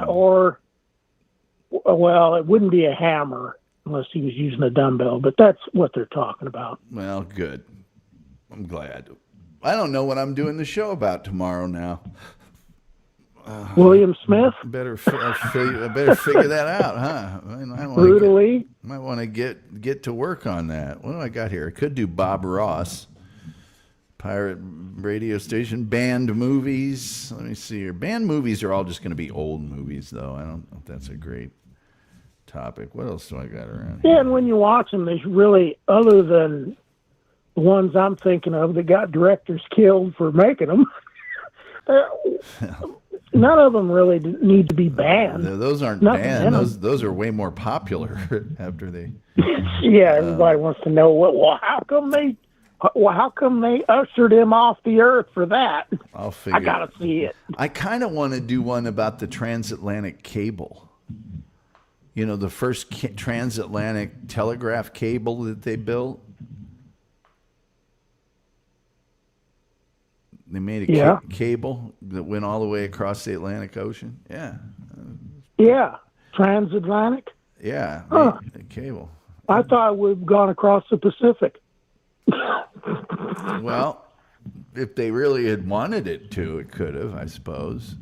Or, well, it wouldn't be a hammer unless he was using a dumbbell, but that's what they're talking about. Well, good. I'm glad. I don't know what I'm doing the show about tomorrow now. William Smith? Better figure that out, huh? Might want to get to work on that. What do I got here? I could do Bob Ross, pirate radio station, banned movies. Let me see here. Banned movies are all just going to be old movies, though. I don't know if that's a great topic. What else do I got around here? Yeah, and when you watch them, there's really, other than the ones I'm thinking of that got directors killed for making them, none of them really need to be banned. Those aren't banned. Those are way more popular after they. Yeah, everybody wants to know how come they ushered him off the earth for that? I gotta see it. I kind of want to do one about the transatlantic cable. You know, the first transatlantic telegraph cable that they built. They made a cable that went all the way across the Atlantic Ocean. Yeah. Yeah. Transatlantic? Yeah. A cable. I thought we'd gone across the Pacific. Well, if they really had wanted it to, it could have, I suppose.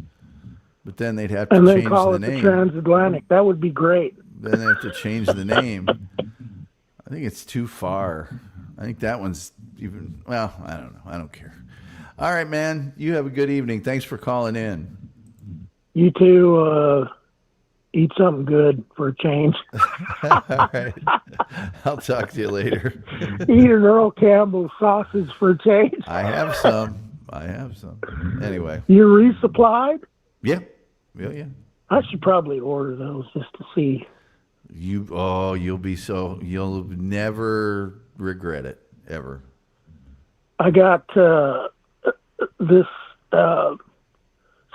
But then they'd have to and then change call the it name. The transatlantic. That would be great. Then they have to change the name. I think it's too far. I think that one's even, well, I don't know. I don't care. All right, man. You have a good evening. Thanks for calling in. You too. Eat something good for a change. All right. I'll talk to you later. Eat an Earl Campbell sausage for a change. I have some. Anyway. You resupplied? Yeah. Yeah. I should probably order those just to see. You'll never regret it, ever. I got this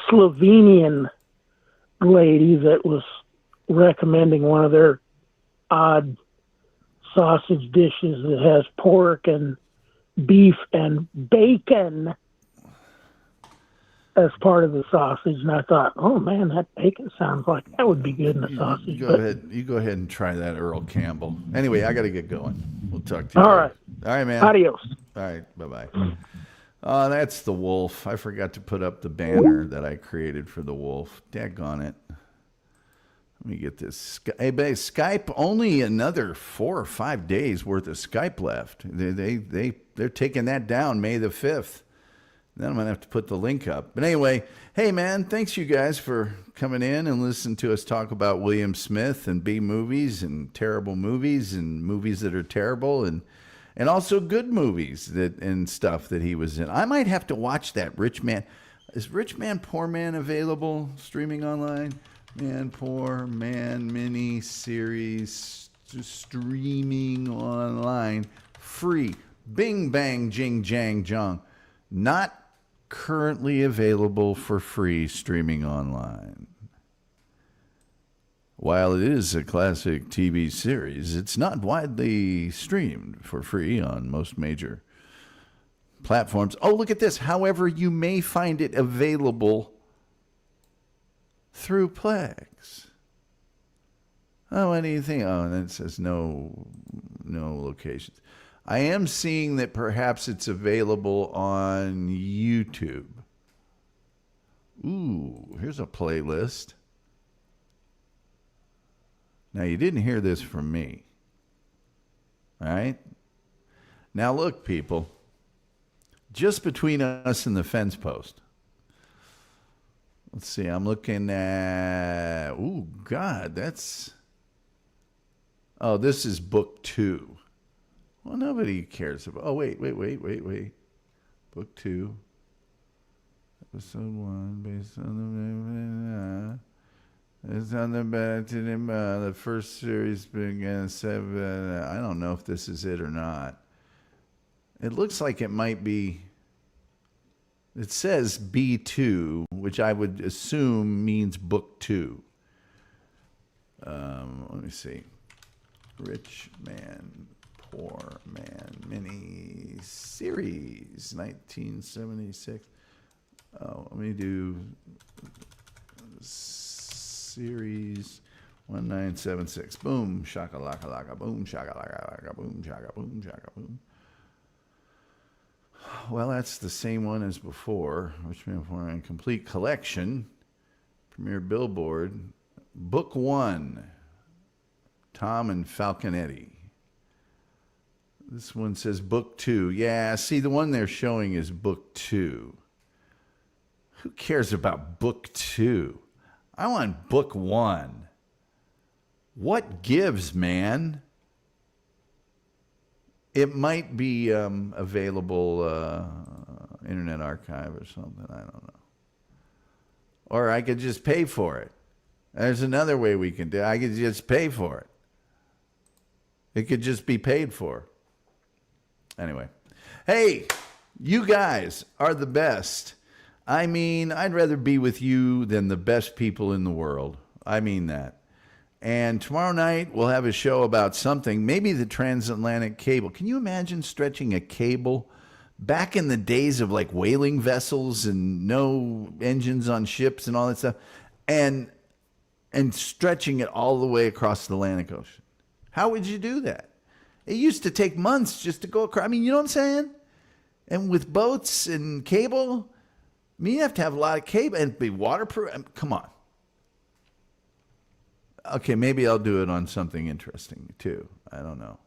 Slovenian lady that was recommending one of their odd sausage dishes that has pork and beef and bacon as part of the sausage, and I thought, oh man, that bacon sounds like that would be good in a sausage. You go ahead and try that Earl Campbell. Anyway, I got to get going. We'll talk to you. All later. right. All right, man. Adios. All right. Bye-bye. That's the wolf. I forgot to put up the banner that I created for the wolf. Daggone it. Let me get this. Hey, babe, Skype, only another 4 or 5 days worth of Skype left. They're taking that down May the 5th. Then I'm going to have to put the link up. But anyway, hey, man, thanks you guys for coming in and listening to us talk about William Smith and B movies and terrible movies and movies that are terrible and also good movies and stuff that he was in. I might have to watch that Rich Man. Is Rich Man, Poor Man available streaming online? Man, Poor Man mini series streaming online. Free. Bing, bang, jing, jang, jong. Not currently available for free streaming online. While it is a classic TV series, it's not widely streamed for free on most major platforms. Oh, look at this. However, you may find it available through Plex. Oh, what do you think? Oh, and then it says no locations. I am seeing that perhaps it's available on YouTube. Ooh, here's a playlist. Now, you didn't hear this from me. All right? Now, look, people. Just between us and the fence post. Let's see. I'm looking at... Ooh, God, that's... Oh, this is book 2. Well, nobody cares about... Oh, wait. Book 2. Episode 1, based on the... It's on the back to the first series began 7. I don't know if this is it or not. It looks like it might be... It says B2, which I would assume means book 2. Let me see. Rich Man, Poor Man mini series, 1976. Oh, let me do series 1976. Boom, shaka laka laka, boom, shaka laka laka, boom, shaka, boom, shaka, boom. Well, that's the same one as before. Rich Man, Poor Man, complete collection. Premiere Billboard. Book 1. Tom and Falconetti. This one says book 2. Yeah, see, the one they're showing is book 2. Who cares about book 2? I want book 1. What gives, man? It might be available Internet Archive or something. I don't know. Or I could just pay for it. There's another way we can do it. I could just pay for it. It could just be paid for. Anyway. Hey, you guys are the best. I mean, I'd rather be with you than the best people in the world. I mean that. And tomorrow night, we'll have a show about something, maybe the transatlantic cable. Can you imagine stretching a cable back in the days of like whaling vessels and no engines on ships and all that stuff, and stretching it all the way across the Atlantic Ocean? How would you do that? It used to take months just to go across. I mean, you know what I'm saying? And with boats and cable, I mean, you have to have a lot of cable and be waterproof. Come on. Okay, maybe I'll do it on something interesting too. I don't know.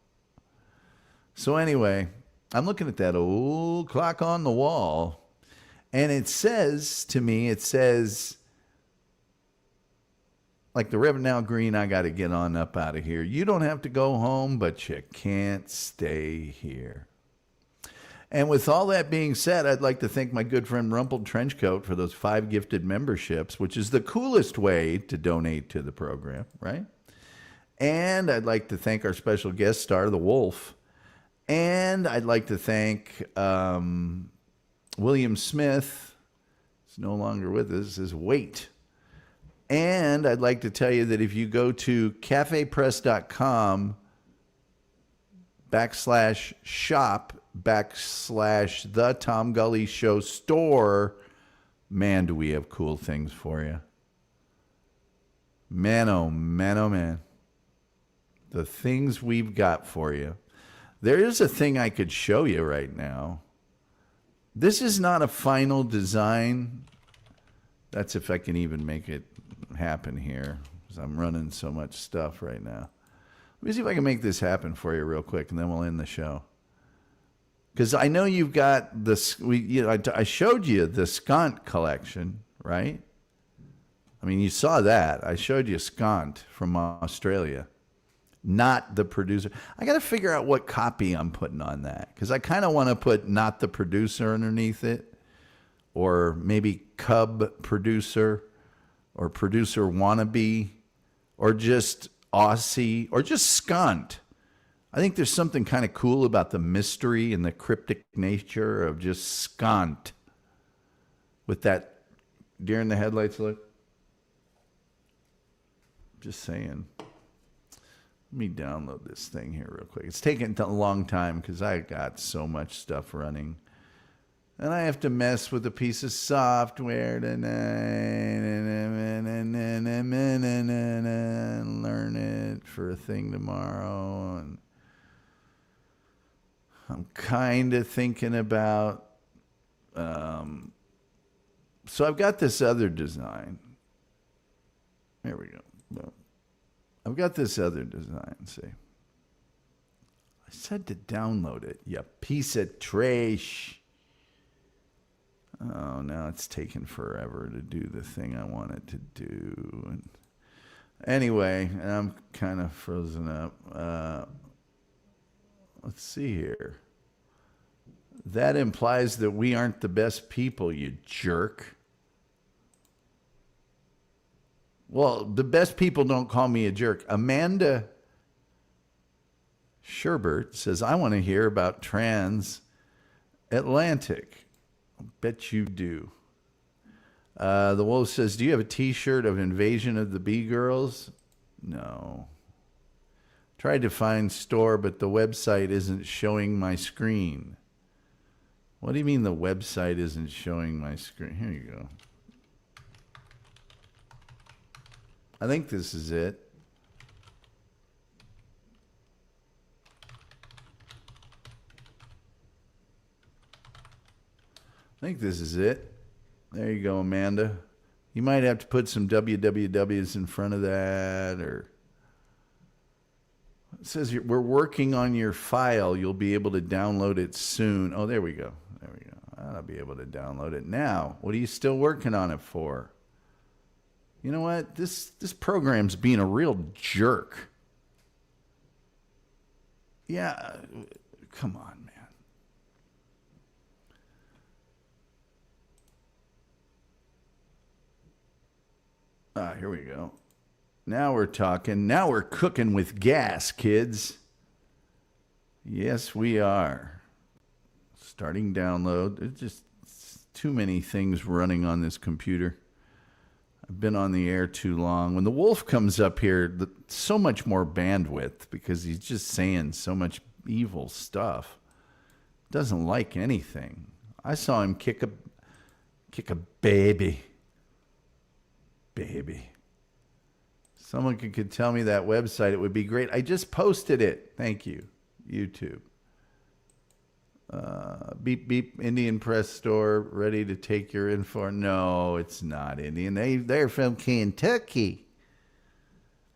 So anyway, I'm looking at that old clock on the wall, and it says to me, like the Reverend Al Green, I got to get on up out of here. You don't have to go home, but you can't stay here. And with all that being said, I'd like to thank my good friend Rumpled Trenchcoat for those 5 gifted memberships, which is the coolest way to donate to the program, right? And I'd like to thank our special guest star, The Wolf. And I'd like to thank William Smith. He's no longer with us. His weight. And I'd like to tell you that if you go to cafepress.com /shop /the Tom Gulley Show store, man, do we have cool things for you. Man, oh man, oh man. The things we've got for you. There is a thing I could show you right now. This is not a final design. That's if I can even make it happen here, because I'm running so much stuff right now. Let me see if I can make this happen for you real quick, and then we'll end the show. Because I know you've got this. I showed you the Skant collection, right? I mean, you saw that. I showed you Skant from Australia, not the producer. I got to figure out what copy I'm putting on that, because I kind of want to put not the producer underneath it, or maybe Cub producer, or producer wannabe, or just Aussie, or just Skant. I think there's something kind of cool about the mystery and the cryptic nature of just Skant. With that deer in the headlights look. Just saying. Let me download this thing here real quick. It's taking a long time because I got so much stuff running. And I have to mess with a piece of software tonight and learn it for a thing tomorrow. And I'm kind of thinking about, so I've got this other design. There we go. I've got this other design, see. I said to download it, you piece of trash. Oh, now it's taking forever to do the thing I want it to do. And anyway, I'm kind of frozen up. Let's see here. That implies that we aren't the best people, you jerk. Well, the best people don't call me a jerk. Amanda Sherbert says, I want to hear about transatlantic. I bet you do. The Wolf says, do you have a t-shirt of Invasion of the Bee Girls? No. Tried to find store, but the website isn't showing my screen. What do you mean the website isn't showing my screen? Here you go. I think this is it. I think this is it. There you go, Amanda. You might have to put some wwws in front of that, or it says we're working on your file. You'll be able to download it soon. Oh, there we go. There we go. I'll be able to download it now. What are you still working on it for? You know what? This program's being a real jerk. Yeah, come on, man. Here we go. Now we're talking. Now we're cooking with gas, kids. Yes, we are. Starting download. There's just too many things running on this computer. I've been on the air too long. When the wolf comes up here, so much more bandwidth because he's just saying so much evil stuff. Doesn't like anything. I saw him kick a baby. Baby. Someone could tell me that website. It would be great. I just posted it. Thank you, YouTube. Beep, beep, Indian Press Store, ready to take your info. No, it's not Indian. They're from Kentucky.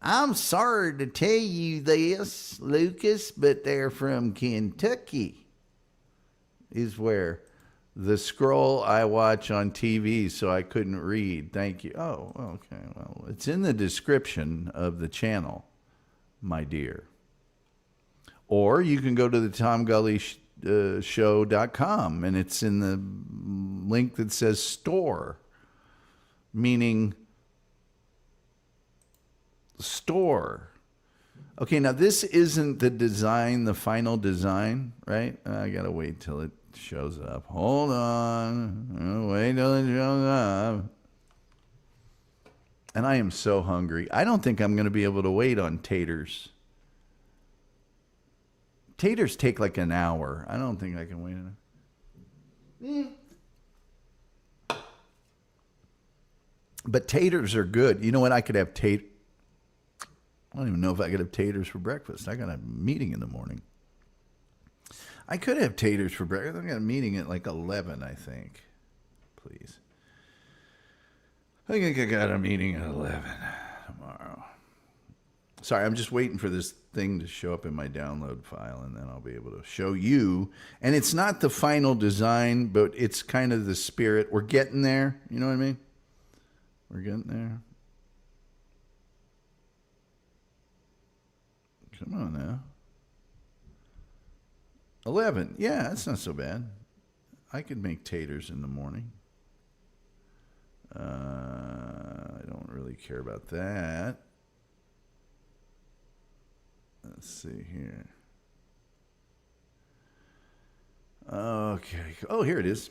I'm sorry to tell you this, Lucas, but they're from Kentucky. Is where the scroll I watch on TV, so I couldn't read. Thank you. Oh, okay. Well, it's in the description of the channel, my dear. Or you can go to the Tom Gulley Show.com, and it's in the link that says store, meaning store. Okay, now this isn't the design, the final design, right? I gotta wait till it shows up. Hold on. Wait till it shows up. And I am so hungry. I don't think I'm going to be able to wait on taters. Taters take like an hour. I don't think I can wait enough. But taters are good. You know what? I could have I don't even know if I could have taters for breakfast. I got a meeting in the morning. I could have taters for breakfast. I got a meeting at like 11, I think. Please. I think I got a meeting at 11 tomorrow. Sorry, I'm just waiting for this thing to show up in my download file, and then I'll be able to show you. And it's not the final design, but it's kind of the spirit. We're getting there. You know what I mean? We're getting there. Come on now. 11. Yeah, that's not so bad. I could make taters in the morning. I don't really care about that. Let's see here. Okay. Oh, here it is.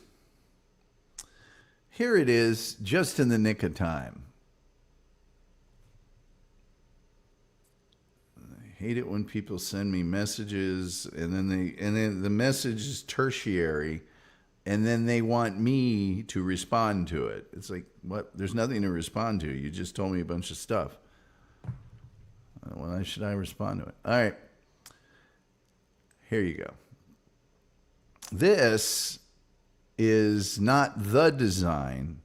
Here it is, just in the nick of time. I hate it when people send me messages and then the message is tertiary and then they want me to respond to it. It's like, what? There's nothing to respond to. You just told me a bunch of stuff. Why should I respond to it? All right. Here you go. This is not the design,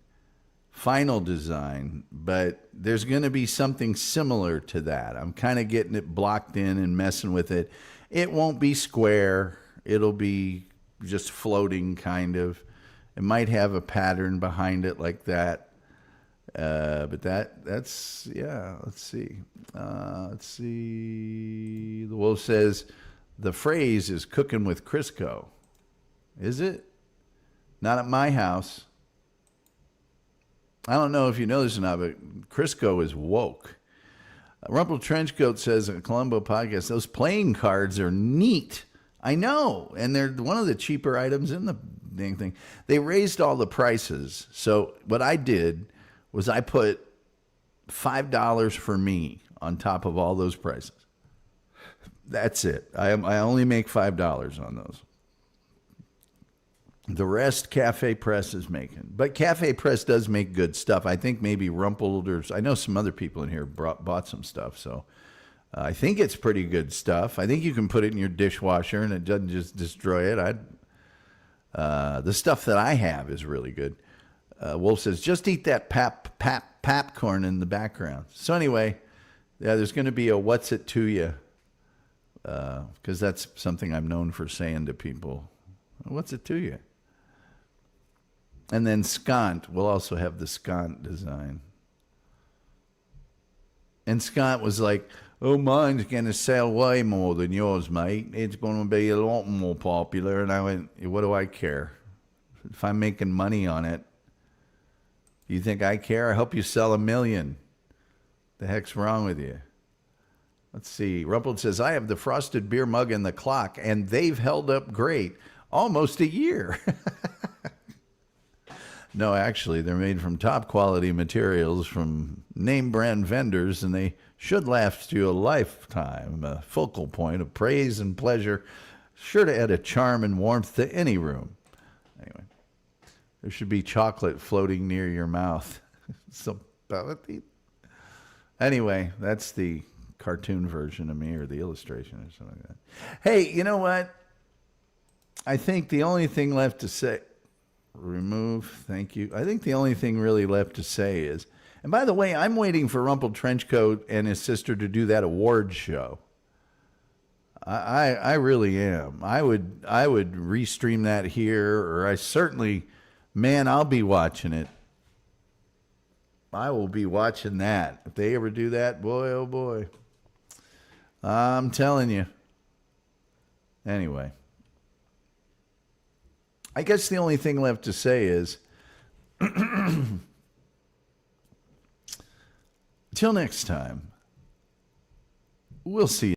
final design, but there's going to be something similar to that. I'm kind of getting it blocked in and messing with it. It won't be square. It'll be just floating kind of. It might have a pattern behind it like that. But that's, yeah, let's see. Let's see. The wolf says the phrase is cooking with Crisco. Is it? Not at my house. I don't know if you know this or not, but Crisco is woke. Rumple Trenchcoat says in a Columbo podcast, those playing cards are neat. I know. And they're one of the cheaper items in the dang thing. They raised all the prices. So what I did was I put $5 for me on top of all those prices. That's it. I only make $5 on those. The rest Cafe Press is making. But Cafe Press does make good stuff. I think maybe Rumpled or I know some other people in here bought some stuff. So I think it's pretty good stuff. I think you can put it in your dishwasher and it doesn't just destroy it. The stuff that I have is really good. Wolf says, just eat that popcorn in the background. So anyway, yeah, there's going to be a what's it to you? Because that's something I'm known for saying to people. What's it to you? And then Scont, we'll also have the Scont design. And Scont was like, oh, mine's going to sell way more than yours, mate. It's going to be a lot more popular. And I went, what do I care? If I'm making money on it, you think I care? I hope you sell 1 million. The heck's wrong with you? Let's see. Rumpled says, I have the frosted beer mug and the clock, and they've held up great. Almost a year. No, actually, they're made from top quality materials from name brand vendors, and they should last you a lifetime. A focal point of praise and pleasure, sure to add a charm and warmth to any room. Anyway, there should be chocolate floating near your mouth. Anyway, that's the cartoon version of me, or the illustration or something like that. Hey, you know what? I think the only thing left to say, thank you. I think the only thing really left to say is, and by the way, I'm waiting for Rumpled Trenchcoat and his sister to do that award show. I really am. I would restream that here, or I certainly, man, I'll be watching it. I will be watching that. If they ever do that, boy, oh boy. I'm telling you. Anyway. I guess the only thing left to say is, till next time, we'll see you.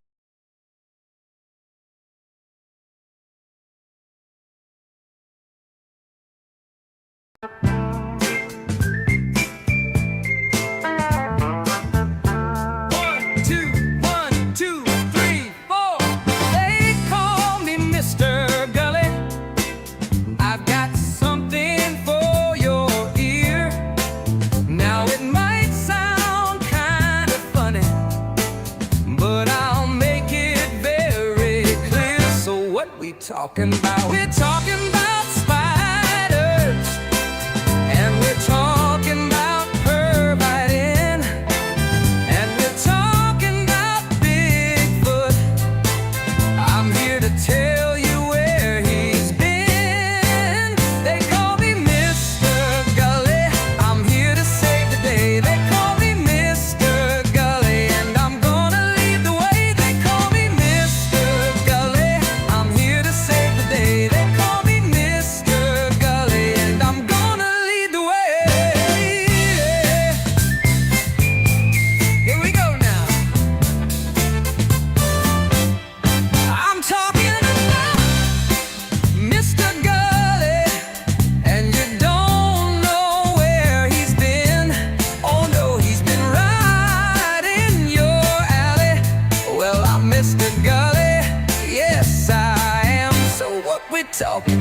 We're talking about spiders, and we're talking about pervitin, and we're talking about Bigfoot. I'm here to tell you where he's been. They call me Mr. Gulley. I'm here to save the day. They call me Mr. Gulley, and I'm gonna lead the way. They call me Mr. Gulley. I'm here to save the day. They call me Mr. Gulley, and I'm gonna lead the way. Here we go now. I'm talking about Mr. Gulley, and you don't know where he's been. Oh no, he's been right in your alley. Well, I'm Mr. Gully, yes I am. So what we're talking